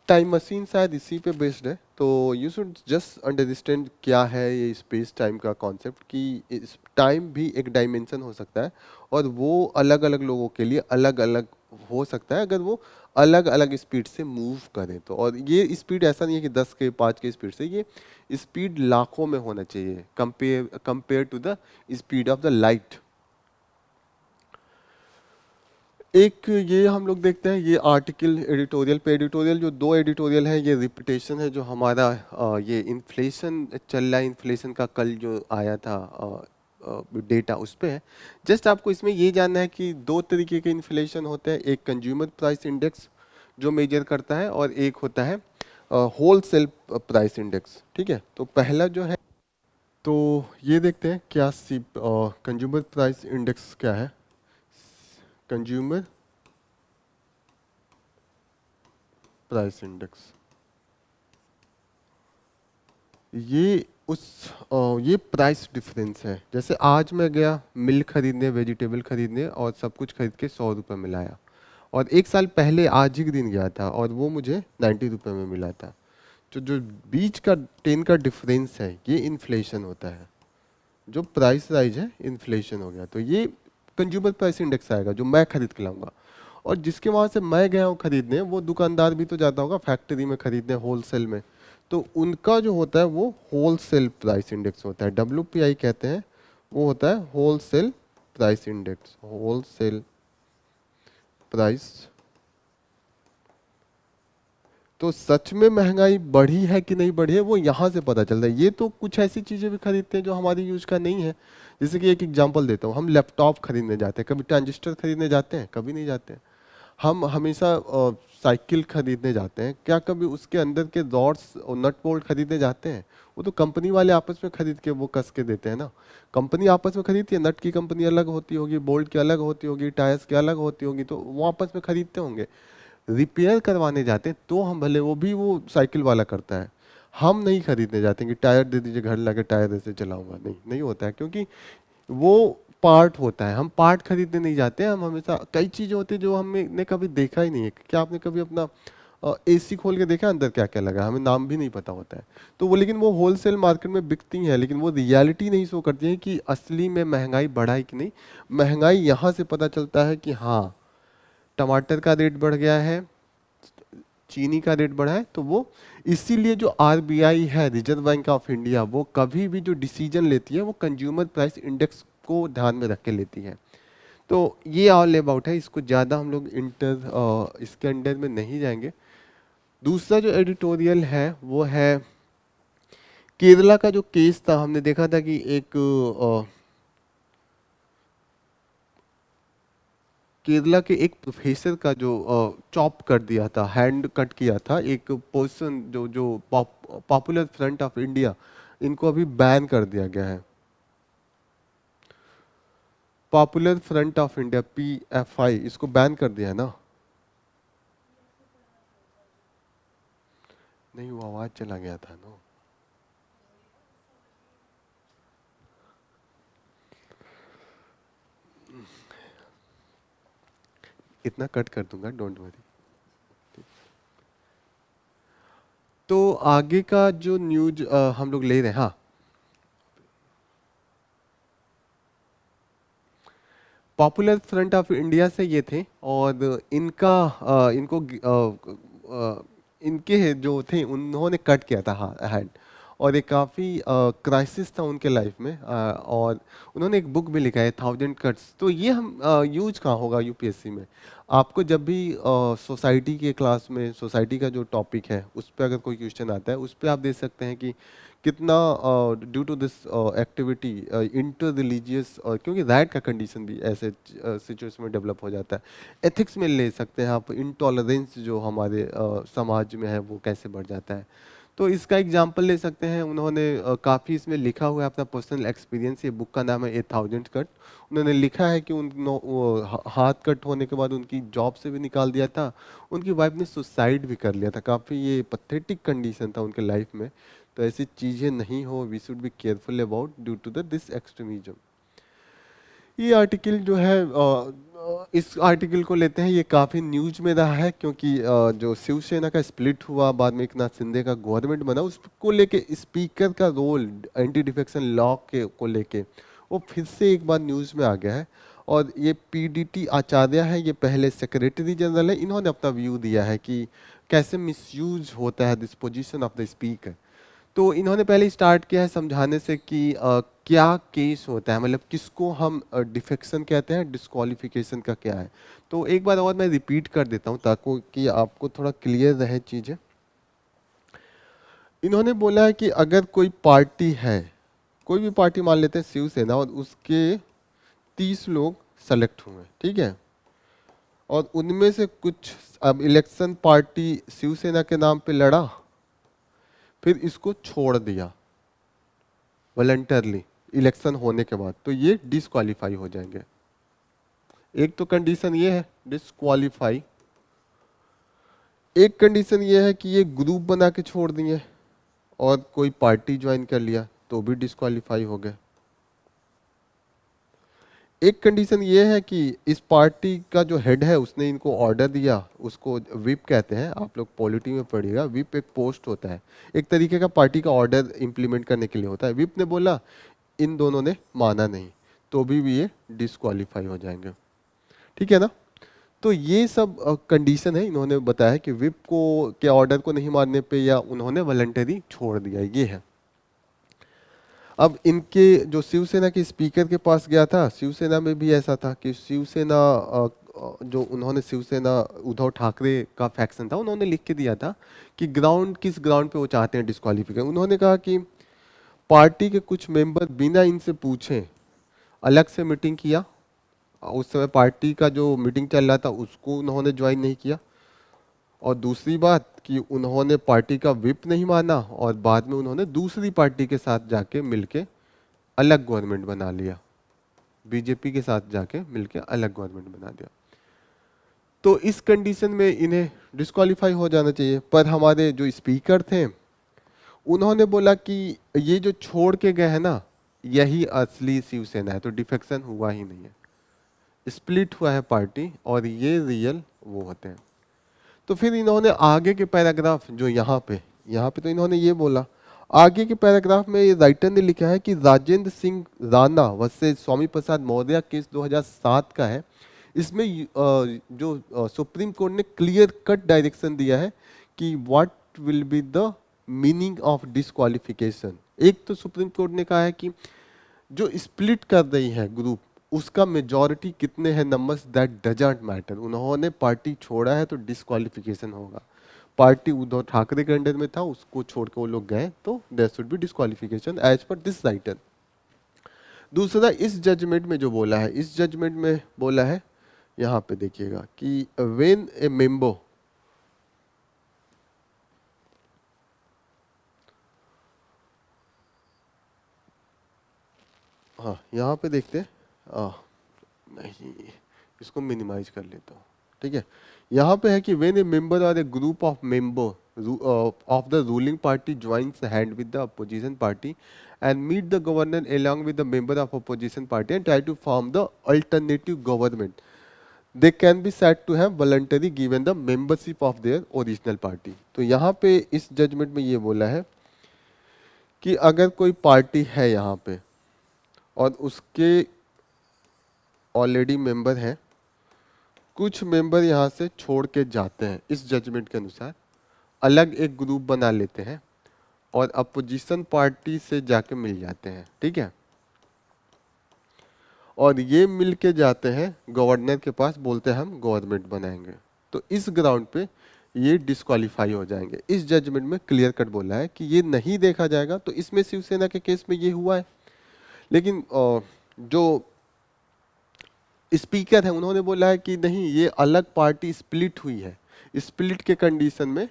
टाइम मशीन शायद इसी पे बेस्ड है। तो यू शुड जस्ट अंडरस्टैंड क्या है ये स्पेस टाइम का कॉन्सेप्ट, कि इस टाइम भी एक डायमेंशन हो सकता है, और वो अलग अलग लोगों के लिए अलग अलग हो सकता है अगर वो अलग अलग स्पीड से मूव करें तो। और ये स्पीड ऐसा नहीं है कि 10 के 5 के स्पीड से, ये स्पीड लाखों में होना चाहिए, compare to the speed of the light. एक ये हम लोग देखते हैं, ये आर्टिकल एडिटोरियल पे, एडिटोरियल जो दो एडिटोरियल है, ये रिपीटेशन है जो हमारा ये इन्फ्लेशन चल रहा है, इन्फ्लेशन का कल जो आया था डेटा उस पे है। जस्ट आपको इसमें ये जानना है कि दो तरीके के इन्फ्लेशन होते हैं, एक कंज्यूमर प्राइस इंडेक्स जो मेजर करता है, और एक होता है होलसेल प्राइस इंडेक्स, ठीक है। तो पहला जो है, तो ये देखते हैं क्या कंज्यूमर प्राइस इंडेक्स क्या है। कंज्यूमर प्राइस इंडेक्स, ये ये प्राइस डिफरेंस है। जैसे आज मैं गया मिल्क खरीदने, वेजिटेबल खरीदने, और सब कुछ खरीद के 100 रुपये में लाया, और एक साल पहले आज ही के दिन गया था और वो मुझे 90 रुपये में मिला था। तो जो बीच का 10 का डिफरेंस है, ये इन्फ्लेशन होता है। जो प्राइस राइज है, इन्फ्लेशन हो गया। तो ये कंज्यूमर प्राइस इंडेक्स आएगा जो मैं खरीद के लाऊंगा। और जिसके वहां से मैं गया हूँ खरीदने, वो दुकानदार भी तो जाता होगा फैक्ट्री में खरीदने, होलसेल में, तो उनका जो होता है वो होलसेल प्राइस इंडेक्स होता है, WPI कहते हैं। वो होता है wholesale price index, wholesale price. तो सच में महंगाई बढ़ी है कि नहीं बढ़ी है वो यहाँ से पता चलता है। ये तो कुछ ऐसी चीजें भी खरीदते हैं जो हमारी यूज का नहीं है। जैसे कि एक एग्जांपल देता हूँ, हम लैपटॉप खरीदने जाते हैं, कभी ट्रांजिस्टर खरीदने जाते हैं? कभी नहीं जाते हैं। हम हमेशा साइकिल खरीदने जाते हैं, क्या कभी उसके अंदर के रॉड्स और नट बोल्ट खरीदने जाते हैं? वो तो कंपनी वाले आपस में खरीद के वो कस के देते हैं ना। कंपनी आपस में खरीदती है, नट की कंपनी अलग होती होगी, बोल्ट की अलग होती होगी, टायर्स की अलग होती होगी, तो वो आपस में खरीदते होंगे। रिपेयर करवाने जाते हैं तो हम भले, वो भी वो साइकिल वाला करता है। हम नहीं खरीदने जाते हैं कि टायर दे दीजिए, घर लाके टायर ऐसे चलाऊंगा, नहीं नहीं होता है, क्योंकि वो पार्ट होता है। हम पार्ट खरीदने नहीं जाते हैं। हम हमेशा, कई चीजें होती है जो हमने कभी देखा ही नहीं है। क्या आपने कभी अपना एसी खोल के देखा अंदर क्या क्या लगा है? हमें नाम भी नहीं पता होता है। तो वो, लेकिन वो होलसेल मार्केट में बिकती हैं, लेकिन वो रियलिटी नहीं शो करती है कि असली में महंगाई बढ़ा है कि नहीं। महंगाई यहाँ से पता चलता है कि हाँ, टमाटर का रेट बढ़ गया है, चीनी का रेट बढ़ा है, तो वो इसीलिए जो आरबीआई है, रिजर्व बैंक ऑफ इंडिया, वो कभी भी जो डिसीजन लेती है वो कंज्यूमर प्राइस इंडेक्स को ध्यान में रख के लेती है। तो ये ऑल अबाउट है, इसको ज़्यादा हम लोग इसके अंडर में नहीं जाएंगे। दूसरा जो एडिटोरियल है वो है केरला का जो केस था। हमने देखा था कि एक केरला के एक प्रोफेसर का जो चॉप कर दिया था, हैंड कट किया था एक पर्सन, जो जो पॉपुलर फ्रंट ऑफ इंडिया, इनको अभी बैन कर दिया गया है। Popular front of India, PFI, इसको बैन कर दिया है ना। नहीं, वो आवाज चला गया था ना। इतना कट कर दूंगा, डोंट वरी। तो आगे का जो न्यूज हम लोग ले रहे हैं, हाँ, पॉपुलर फ्रंट ऑफ इंडिया से ये थे, और इनका इनके जो थे उन्होंने कट किया था हैंड, और एक काफ़ी क्राइसिस था उनके लाइफ में, और उन्होंने एक बुक भी लिखा है, 1000 कट्स। तो ये हम यूज कहाँ होगा यूपीएससी में? आपको जब भी सोसाइटी के क्लास में, सोसाइटी का जो टॉपिक है उस पर अगर कोई क्वेश्चन आता है, उस पर आप देख सकते हैं कि कितना due to this activity inter religious, क्योंकि राइट का कंडीशन भी ऐसे सिचुएशन में डेवलप हो जाता है। एथिक्स में ले सकते हैं आप, इंटॉलरेंस जो हमारे समाज में है वो कैसे बढ़ जाता है। तो इसका एग्जाम्पल ले सकते हैं। उन्होंने काफ़ी इसमें लिखा हुआ है अपना पर्सनल एक्सपीरियंस। ये बुक का नाम है 1000 कट। उन्होंने लिखा है कि हाथ कट होने के बाद उनकी जॉब से भी निकाल दिया था, उनकी वाइफ ने सुसाइड भी कर लिया था। काफ़ी ये पथेटिक कंडीशन था उनके लाइफ में। तो ऐसी चीज़ें नहीं हो, we should be careful about due to the this extremism. ये आर्टिकल जो है, इस आर्टिकल को लेते हैं, ये काफ़ी न्यूज में रहा है, क्योंकि जो शिवसेना का स्प्लिट हुआ, बाद में एकनाथ शिंदे का गवर्नमेंट बना, उसको लेके स्पीकर का रोल एंटी डिफेक्शन लॉ के को लेके वो फिर से एक बार न्यूज में आ गया है। और ये PDT आचार्य है, ये पहले सेक्रेटरी जनरल है, इन्होंने अपना व्यू दिया है कि कैसे मिसयूज होता है this position of the speaker. तो इन्होंने पहले स्टार्ट किया है समझाने से कि क्या केस होता है, मतलब किसको हम डिफेक्शन कहते हैं, डिस्क्वालिफिकेशन का क्या है। तो एक बार और मैं रिपीट कर देता हूँ ताकि कि आपको थोड़ा क्लियर रहे चीजें। इन्होंने बोला है कि अगर कोई पार्टी है, कोई भी पार्टी मान लेते हैं शिवसेना, और उसके 30 लोग सेलेक्ट हुए, ठीक है, और उनमें से कुछ, अब इलेक्शन पार्टी शिवसेना के नाम पे लड़ा, फिर इसको छोड़ दिया वॉलंटरली इलेक्शन होने के बाद, तो ये डिस्क्वालीफाई हो जाएंगे। एक तो कंडीशन ये है डिस्क्वालीफाई। एक कंडीशन ये है कि ये ग्रुप बना के छोड़ दिए और कोई पार्टी ज्वाइन कर लिया तो भी डिस्क्वालीफाई हो गए। एक कंडीशन ये है कि इस पार्टी का जो हेड है उसने इनको ऑर्डर दिया, उसको विप कहते हैं, आप लोग पॉलिटी में पढ़िएगा। विप एक पोस्ट होता है, एक तरीके का पार्टी का ऑर्डर इंप्लीमेंट करने के लिए होता है। विप ने बोला, इन दोनों ने माना नहीं, तो भी ये डिस्क्वालीफाई हो जाएंगे, ठीक है ना। तो ये सब कंडीशन है, इन्होंने बताया कि विप को के ऑर्डर को नहीं मानने पे या उन्होंने वॉलंटरी छोड़ दिया, ये है। अब इनके जो शिवसेना के स्पीकर के पास गया था, शिवसेना में भी ऐसा था कि शिवसेना जो उन्होंने शिवसेना उद्धव ठाकरे का फैक्शन था, उन्होंने लिख के दिया था कि ग्राउंड किस ग्राउंड पे वो चाहते हैं डिस्क्वालिफिकेशन। उन्होंने कहा कि पार्टी के कुछ मेंबर बिना इनसे पूछे अलग से मीटिंग किया, उस समय पार्टी का जो मीटिंग चल रहा था उसको उन्होंने ज्वाइन नहीं किया, और दूसरी बात कि उन्होंने पार्टी का विप नहीं माना, और बाद में उन्होंने दूसरी पार्टी के साथ जाके मिलके अलग गवर्नमेंट बना लिया, बीजेपी के साथ जाके मिलके अलग गवर्नमेंट बना दिया। तो इस कंडीशन में इन्हें डिस्क्वालीफाई हो जाना चाहिए। पर हमारे जो स्पीकर थे उन्होंने बोला कि ये जो छोड़ के गए हैं ना, यही असली शिवसेना है, तो डिफेक्शन हुआ ही नहीं है, स्प्लिट हुआ है पार्टी, और ये रियल वो होते हैं। तो फिर इन्होंने आगे के पैराग्राफ जो यहाँ पे तो इन्होंने ये बोला, आगे के पैराग्राफ में ये राइटर ने लिखा है कि राजेंद्र सिंह राणा वर्सेस स्वामी प्रसाद मौर्य केस 2007 का है। इसमें जो सुप्रीम कोर्ट ने क्लियर कट डायरेक्शन दिया है कि what will be the meaning of disqualification. एक तो सुप्रीम कोर्ट ने कहा है कि जो स्प्लिट कर रही है ग्रुप, उसका मेजॉरिटी कितने हैं नंबर्स, दैट डजंट मैटर। उन्होंने पार्टी छोड़ा है तो डिस्क्वालिफिकेशन होगा। पार्टी उद्धव ठाकरे के अंडर में था, उसको छोड़ के वो लोग गए, तो there should be disqualification as per this writer. दूसरा, इस जजमेंट में जो बोला है, इस जजमेंट में बोला है, यहाँ पे देखिएगा कि व्हेन ए मेंबर, हाँ यहाँ पे देखते हैं, नहीं इसको मिनिमाइज कर लेता हूँ, ठीक है। यहाँ पे है कि when a member or a group of member of the ruling party joins hand with the opposition party and meet the governor along with the member of opposition party and try to form the alternative government, they can be said to have voluntarily given the membership of their original party। तो यहाँ पे इस judgement में ये बोला है कि अगर कोई पार्टी है यहाँ पे और उसके ऑलरेडी मेंबर हैं, कुछ मेंबर यहाँ से छोड़ के जाते हैं, इस जजमेंट के अनुसार अलग एक ग्रुप बना लेते हैं और अपोजिशन पार्टी से जाके मिल जाते हैं, ठीक है। और ये मिल के जाते हैं गवर्नर के पास, बोलते हैं हम गवर्नमेंट बनाएंगे, तो इस ग्राउंड पे ये डिस्क्वालीफाई हो जाएंगे। इस जजमेंट में क्लियर कट बोला है कि ये नहीं देखा जाएगा। तो इसमें शिवसेना के केस में ये हुआ है, लेकिन जो स्पीकर है उन्होंने बोला है कि नहीं, ये अलग पार्टी स्प्लिट हुई है, स्प्लिट के कंडीशन में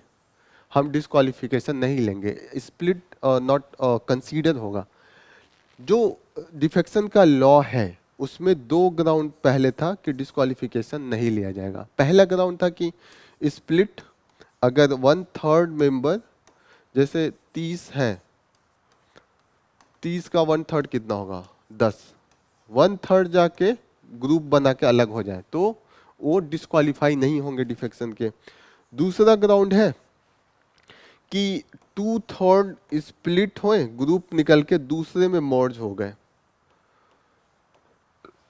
हम डिस्क्वालिफिकेशन नहीं लेंगे, स्प्लिट नॉट कंसीडर होगा। जो डिफेक्शन का लॉ है उसमें दो ग्राउंड पहले था कि डिस्क्वालिफिकेशन नहीं लिया जाएगा। पहला ग्राउंड था कि स्प्लिट, अगर 1/3 मेंबर, जैसे 30 है, 30 का 1/3 कितना होगा, 10, 1/3 जाके ग्रुप बना के अलग हो जाए तो वो डिस्क्वालीफाई नहीं होंगे डिफेक्शन के। दूसरा ग्राउंड है कि 2/3 स्प्लिट होए, ग्रुप निकल के दूसरे में मर्ज हो गए,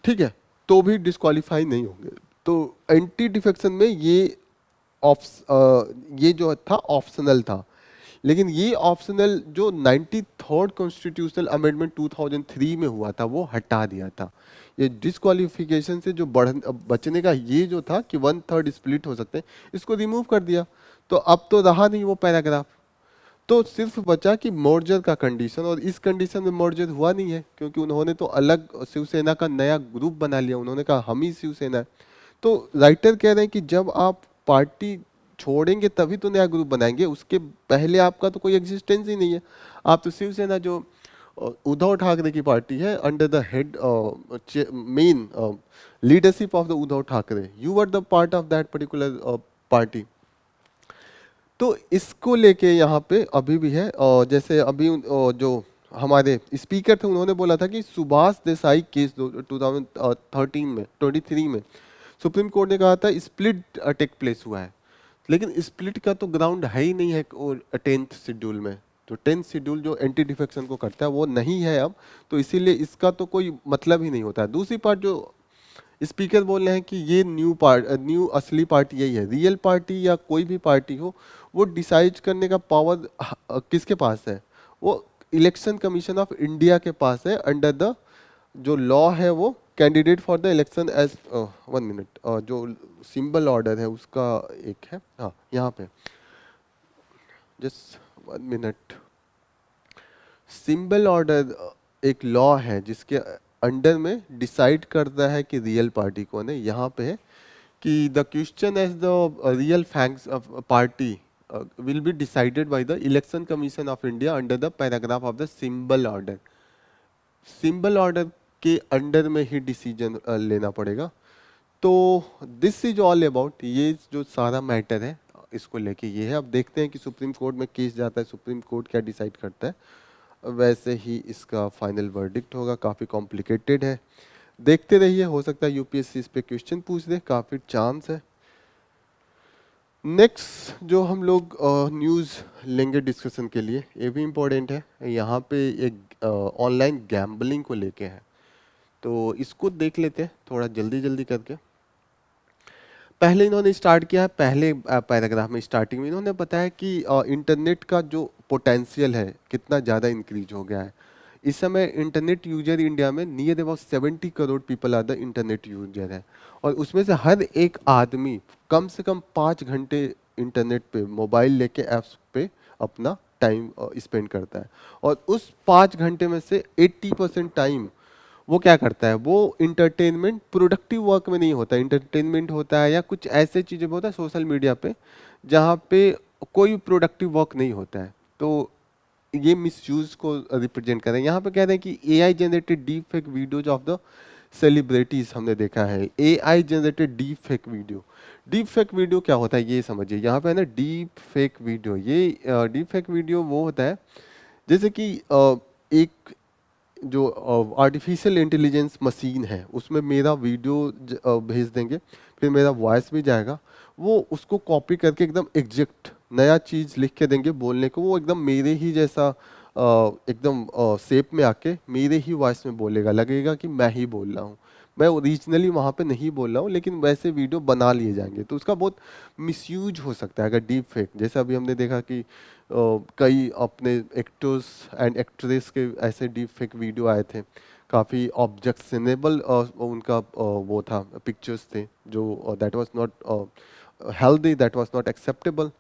ठीक है, तो भी डिस्क्वालीफाई नहीं होंगे। तो एंटी डिफेक्शन में ये जो था ऑप्शनल था, लेकिन ये ऑप्शनल जो 93rd कॉन्स्टिट्यूशनल अमेंडमेंट 2003 में हुआ था वो हटा दिया था। ये डिस्क्वालिफिकेशन से जो बचने का ये जो था कि 1/3 स्प्लिट हो सकते हैं, इसको रिमूव कर दिया। तो अब तो रहा नहीं वो पैराग्राफ, तो सिर्फ बचा कि मर्जर का कंडीशन, और इस कंडीशन में मर्जर हुआ नहीं है क्योंकि उन्होंने तो अलग शिवसेना का नया ग्रुप बना लिया, उन्होंने कहा हम ही शिवसेना है। तो राइटर कह रहे हैं कि जब आप पार्टी छोड़ेंगे तभी तो नया ग्रुप बनाएंगे, उसके पहले आपका तो कोई एग्जिस्टेंस ही नहीं है। आप तो शिवसेना जो उद्धव ठाकरे की पार्टी है, under the head main leadership of the Uddhav Thackeray, you were the part of that particular party. तो इसको लेके यहाँ पे अभी भी है, और जैसे अभी जो हमारे स्पीकर थे उन्होंने बोला था कि सुभाष देसाई केस 2013 में 23 में सुप्रीम कोर्ट ने कहा था स्प्लिट टेक प्लेस हुआ है, लेकिन स्प्लिट का तो ग्राउंड है ही नहीं है 10th शेड्यूल में। तो 10th शेड्यूल जो एंटी डिफेक्शन को करता है वो नहीं है अब, तो इसीलिए इसका तो कोई मतलब ही नहीं होता है। दूसरी पार्ट जो स्पीकर बोल रहे हैं कि ये न्यू असली पार्टी यही है, रियल पार्टी या कोई भी पार्टी हो, वो डिसाइड करने का पावर किसके पास है, वो इलेक्शन कमीशन ऑफ इंडिया के पास है, अंडर द जो लॉ है वो candidate for the election as 1 minute, जो सिंबल ऑर्डर है उसका एक है, हाँ यहाँ पे जस्ट 1 मिनट। सिंबल ऑर्डर एक लॉ है जिसके अंडर में डिसाइड करता है कि रियल पार्टी कौन है। यहाँ पे है कि the question as the real facts of party will be decided by the election commission of India under the paragraph of the symbol order। Symbol order के अंडर में ही डिसीजन लेना पड़ेगा। तो दिस इज ऑल अबाउट, ये जो सारा matter है इसको लेके ये है। अब देखते हैं कि सुप्रीम कोर्ट में केस जाता है, सुप्रीम कोर्ट क्या डिसाइड करता है, वैसे ही इसका फाइनल वर्डिक्ट होगा। काफ़ी कॉम्प्लिकेटेड है, देखते रहिए, हो सकता है यूपीएससी इस पे क्वेश्चन पूछ दे, काफ़ी चांस है। नेक्स्ट जो हम लोग न्यूज़ लेंगे डिस्कशन के लिए, ये भी इम्पोर्टेंट है। यहाँ पे एक ऑनलाइन गैम्बलिंग को लेके है, तो इसको देख लेते हैं थोड़ा जल्दी जल्दी करके। पहले इन्होंने स्टार्ट किया है, पहले पैराग्राफ में स्टार्टिंग में इन्होंने बताया कि इंटरनेट का जो पोटेंशियल है कितना ज़्यादा इंक्रीज हो गया है। इस समय इंटरनेट यूजर इंडिया में near about 70 crore people are the internet user है, और उसमें से हर एक आदमी कम से कम 5 घंटे इंटरनेट पे मोबाइल लेके ऐप्स पे अपना टाइम स्पेंड करता है। और उस 5 घंटे में से 80% टाइम वो क्या करता है, वो इंटरटेनमेंट प्रोडक्टिव वर्क में नहीं होता, इंटरटेनमेंट होता है या कुछ ऐसे चीज़ें होता है सोशल मीडिया पे जहाँ पे कोई प्रोडक्टिव वर्क नहीं होता है। तो ये मिसयूज को रिप्रेजेंट कर रहे हैं। यहाँ पे कह रहे हैं कि AI generated deep fake videos of the celebrities हमने देखा है। AI generated deep fake video, deep fake video क्या होता है ये समझिए। यहाँ पे है ना डीप फेक वीडियो, ये डीप फेक वीडियो वो होता है जैसे कि एक जो आर्टिफिशियल इंटेलिजेंस मशीन है उसमें मेरा वीडियो भेज देंगे, फिर मेरा वॉइस भी जाएगा, वो उसको कॉपी करके एकदम एग्जैक्ट नया चीज़ लिख के देंगे बोलने को, वो एकदम मेरे ही जैसा एकदम शेप में आके मेरे ही वॉइस में बोलेगा, लगेगा कि मैं ही बोल रहा हूँ, मैं ओरिजिनली वहाँ पे नहीं बोल रहा हूँ, लेकिन वैसे वीडियो बना लिए जाएंगे। तो उसका बहुत मिसयूज हो सकता है अगर डीप फेक, जैसे अभी हमने देखा कि कई अपने एक्टर्स एंड एक्ट्रेस के ऐसे डीप फेक वीडियो आए थे, काफ़ी ऑब्जेक्शनेबल उनका वो था, पिक्चर्स थे जो that was not healthy, that was not acceptable.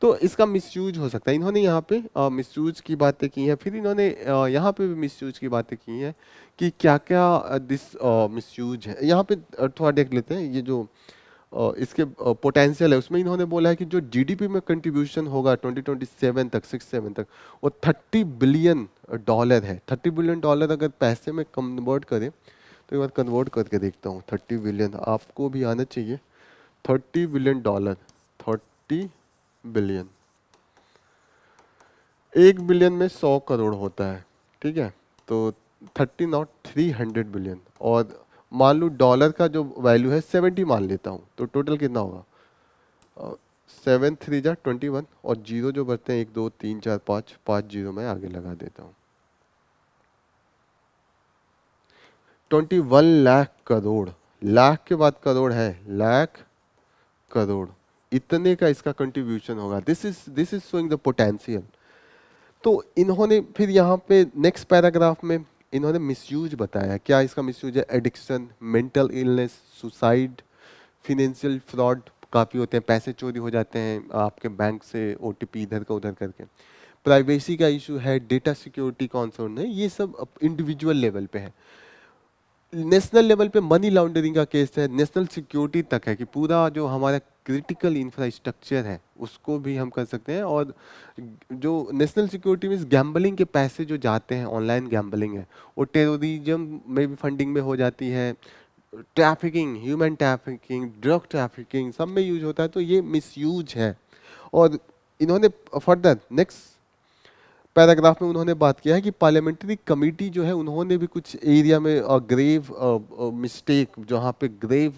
तो इसका मिसयूज हो सकता है। इन्होंने यहाँ पे मिसयूज की बातें की हैं, फिर इन्होंने यहाँ पे भी मिसयूज की बातें की हैं कि क्या क्या दिस मिसयूज है। यहाँ पे थोड़ा देख लेते हैं ये जो इसके पोटेंशियल है, उसमें इन्होंने बोला है कि जो जीडीपी में कंट्रीब्यूशन होगा 2027 तक 67 तक वो $30 बिलियन है। $30 बिलियन अगर पैसे में कन्वर्ट करें तो एक बार कन्वर्ट करके देखता हूँ। 30 बिलियन आपको भी आना चाहिए। $30 बिलियन, 30 बिलियन, 1 बिलियन में 100 करोड़ होता है, ठीक है। तो 30 नॉट 300 बिलियन, और मान लो डॉलर का जो वैल्यू है 70 मान लेता हूँ, तो टोटल कितना होगा 7 3 जा 21, और जीरो जो बचते हैं 1 2 3 4 5, 5 जीरो मैं आगे लगा देता हूँ। 21 लाख करोड़, लाख के बाद करोड़ है, लाख करोड़, इतने का इसका कंट्रीब्यूशन होगा। This is showing the potential. तो इन्होंने फिर यहाँ पे नेक्स्ट पैराग्राफ में इन्होंने मिसयूज बताया। क्या इसका मिसयूज है, addiction, mental illness, suicide, financial fraud काफ़ी होते हैं, पैसे चोरी हो जाते हैं आपके बैंक से ओटीपी इधर का उधर करके, प्राइवेसी का इशू है, डेटा सिक्योरिटी कॉन्सर्न है, ये सब इंडिविजुअल लेवल पे है। नेशनल लेवल पे मनी लॉन्ड्रिंग का केस है, नेशनल सिक्योरिटी तक है कि पूरा जो हमारा क्रिटिकल इंफ्रास्ट्रक्चर है उसको भी हम कर सकते हैं। और जो नेशनल सिक्योरिटी मीन्स गैम्बलिंग के पैसे जो जाते हैं, ऑनलाइन गैम्बलिंग है, वो टेररिज्म में भी फंडिंग में हो जाती है, trafficking, human trafficking, drug trafficking सब में यूज होता है। तो ये मिसयूज है। और इन्होंने फर्दर नेक्स्ट पैराग्राफ में उन्होंने बात किया है कि पार्लियामेंट्री कमेटी जो है उन्होंने भी कुछ एरिया में ग्रेव मिस्टेक, जहाँ पे ग्रेव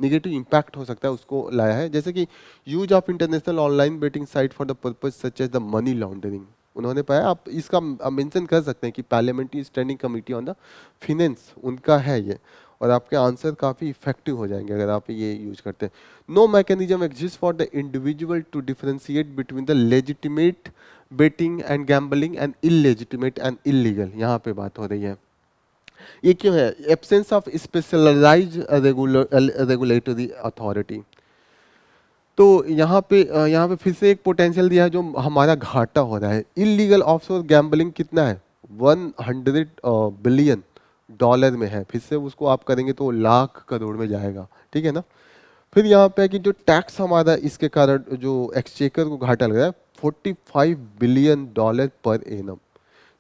नेगेटिव इम्पैक्ट हो सकता है उसको लाया है, जैसे कि use of international online betting site for the purpose such as the money laundering. उन्होंने पाया, आप इसका मेंशन कर सकते हैं कि parliamentary standing committee on the finance उनका है ये, और आपके आंसर काफ़ी इफेक्टिव हो जाएंगे अगर आप ये यूज करते हैं। No mechanism exist for the individual to differentiate between the legitimate betting and gambling and illegitimate and illegal, यहाँ पे बात हो रही है। ये क्यों है? Absence of specialised regulatory authority. तो यहाँ पे फिर से एक पोटेंशियल दिया है जो हमारा घाटा हो रहा है। इलीगल ऑफशोर गैम्बलिंग कितना है? 100 बिलियन डॉलर में है। फिर से उसको आप करेंगे तो लाख करोड़ में जाएगा, ठीक है ना। फिर यहाँ पे है कि जो टैक्स हमारा इसके कारण जो एक्सचेकर को घाटा लग रहा है 45 बिलियन डॉलर पर एनम।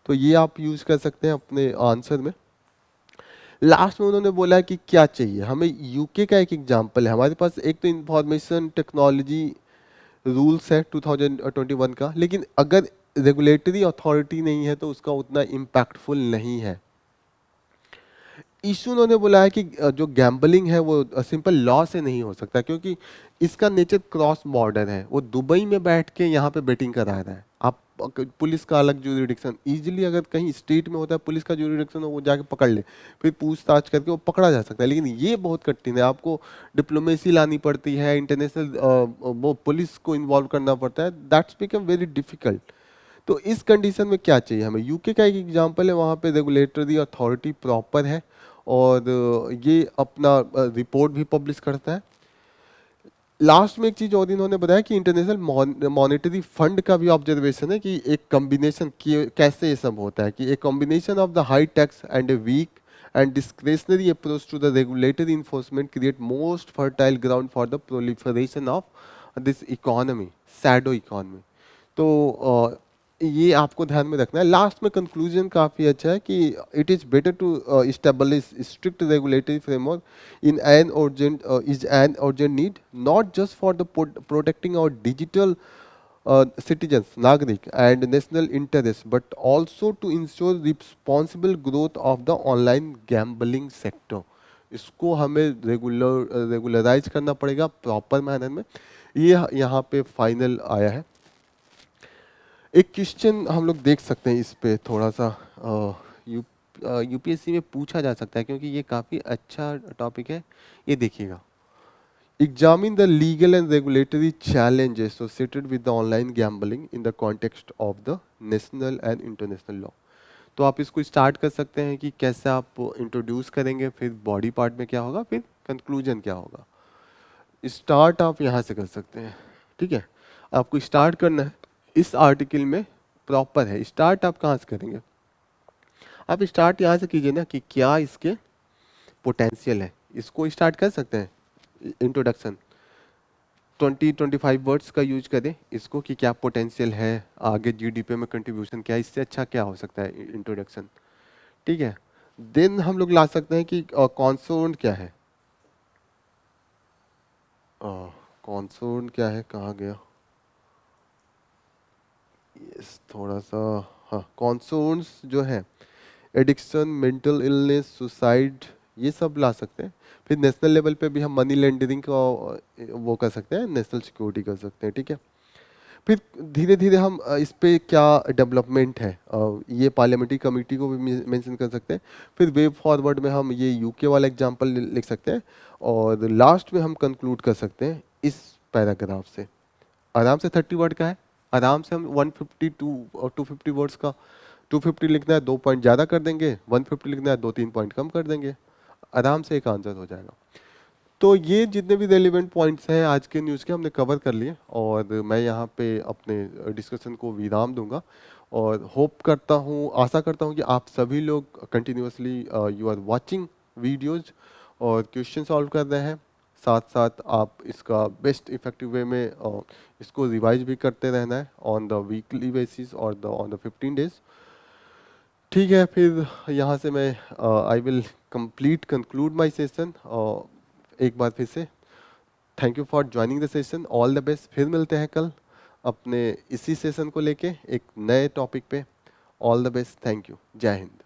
तो ये आप यूज कर सकते हैं अपने आंसर में। लास्ट में उन्होंने बोला कि क्या चाहिए हमें, यूके का एक एग्जांपल है हमारे पास। एक तो इंफॉर्मेशन टेक्नोलॉजी रूल्स है 2021 का, लेकिन अगर रेगुलेटरी अथॉरिटी नहीं है तो उसका उतना इम्पैक्टफुल नहीं है। इशू उन्होंने बोला है कि जो गैम्बलिंग है वो सिंपल लॉ से नहीं हो सकता, क्योंकि इसका नेचर क्रॉस बॉर्डर है। वो दुबई में बैठ के यहाँ पे बेटिंग करा रहा है। आप पुलिस का अलग ज्यूरिडिक्शन, इजीली अगर कहीं स्टेट में होता है पुलिस का ज्यूरिडिक्शन, वो जाके पकड़ ले, फिर पूछताछ करके वो पकड़ा जा सकता है। लेकिन ये बहुत कठिन है, आपको डिप्लोमेसी लानी पड़ती है, इंटरनेशनल वो पुलिस को इन्वॉल्व करना पड़ता है, दैट्स बिकम वेरी डिफिकल्ट। तो इस कंडीशन में क्या चाहिए हमें? यूके का एक एग्जांपल है, वहाँ पे रेगुलेटरी अथॉरिटी प्रॉपर है और ये अपना रिपोर्ट भी पब्लिश करता है। लास्ट में एक चीज और इन्होंने बताया कि इंटरनेशनल मॉनेटरी फंड का भी ऑब्जर्वेशन है कि एक कॉम्बिनेशन कैसे ये सब होता है, कि एक combination of the high tax and a weak and discretionary approach to the regulatory enforcement create most fertile ground for the proliferation of this economy, shadow economy. तो ये आपको ध्यान में रखना है। लास्ट में कंक्लूजन काफी अच्छा है कि it is better to establish strict regulatory framework in an urgent is an urgent need, not just for the protecting our digital citizens नागरिक and national interests, but also to ensure responsible growth of the online gambling sector। इसको हमें regularise करना पड़ेगा proper manner में। ये यहाँ पे final आया है। एक क्वेश्चन हम लोग देख सकते हैं इस पे थोड़ा सा, यूपीएससी में पूछा जा सकता है क्योंकि ये काफ़ी अच्छा टॉपिक है। ये देखिएगा, examine the legal and regulatory challenge associated with the online gambling in the context of the national and international law. तो आप इसको स्टार्ट कर सकते हैं कि कैसे आप इंट्रोड्यूस करेंगे, फिर बॉडी पार्ट में क्या होगा, फिर कंक्लूजन क्या होगा। स्टार्ट आप यहाँ से कर सकते हैं, ठीक है। आपको स्टार्ट करना है इस आर्टिकल में, प्रॉपर है। स्टार्ट आप कहाँ से करेंगे? आप स्टार्ट यहाँ से कीजिए ना कि क्या इसके पोटेंशियल है, इसको स्टार्ट कर सकते हैं। इंट्रोडक्शन 20-25 वर्ड्स का यूज करें इसको कि क्या पोटेंशियल है, आगे जीडीपी में कंट्रीब्यूशन क्या है, इससे अच्छा क्या हो सकता है इंट्रोडक्शन, ठीक है। देन हम लोग ला सकते हैं कि कॉन्सोर्न क्या है, कॉन्सोर्न क्या है, कहाँ गया, यस थोड़ा सा, हाँ कॉन्सोर्न्स जो है एडिक्शन, मेंटल इलनेस, सुसाइड, ये सब ला सकते हैं। फिर नेशनल लेवल पे भी हम मनी लेंडरिंग का वो कर सकते हैं, नेशनल सिक्योरिटी कर सकते हैं, ठीक है। फिर धीरे धीरे हम इस पे क्या डेवलपमेंट है, ये पार्लियामेंट्री कमेटी को भी मेंशन कर सकते हैं। फिर वे फॉरवर्ड में हम ये यूके वाला एग्जांपल लिख सकते हैं और लास्ट में हम कंक्लूड कर सकते हैं इस पैराग्राफ से। आराम से 30 वर्ड का है, आराम से हम 152 और 250 वर्ड्स का, 250 लिखना है 2 पॉइंट ज़्यादा कर देंगे, 150 लिखना है 2-3 पॉइंट कम कर देंगे, आराम से एक आंसर हो जाएगा। तो ये जितने भी रेलिवेंट पॉइंट्स हैं आज के न्यूज़ के हमने कवर कर लिए और मैं यहाँ पे अपने डिस्कशन को विराम दूंगा और होप करता हूँ, आशा करता हूँ कि आप सभी लोग continuously you are watching videos और क्वेश्चन सॉल्व कर रहे हैं। साथ साथ आप इसका बेस्ट इफेक्टिव वे में इसको रिवाइज भी करते रहना है ऑन द वीकली बेसिस और ऑन द 15 डेज, ठीक है। फिर यहाँ से मैं I will conclude my session. एक बार फिर से thank you for joining the session, all the best. फिर मिलते हैं कल अपने इसी सेशन को लेके एक नए टॉपिक पे। All the best, thank you, जय हिंद।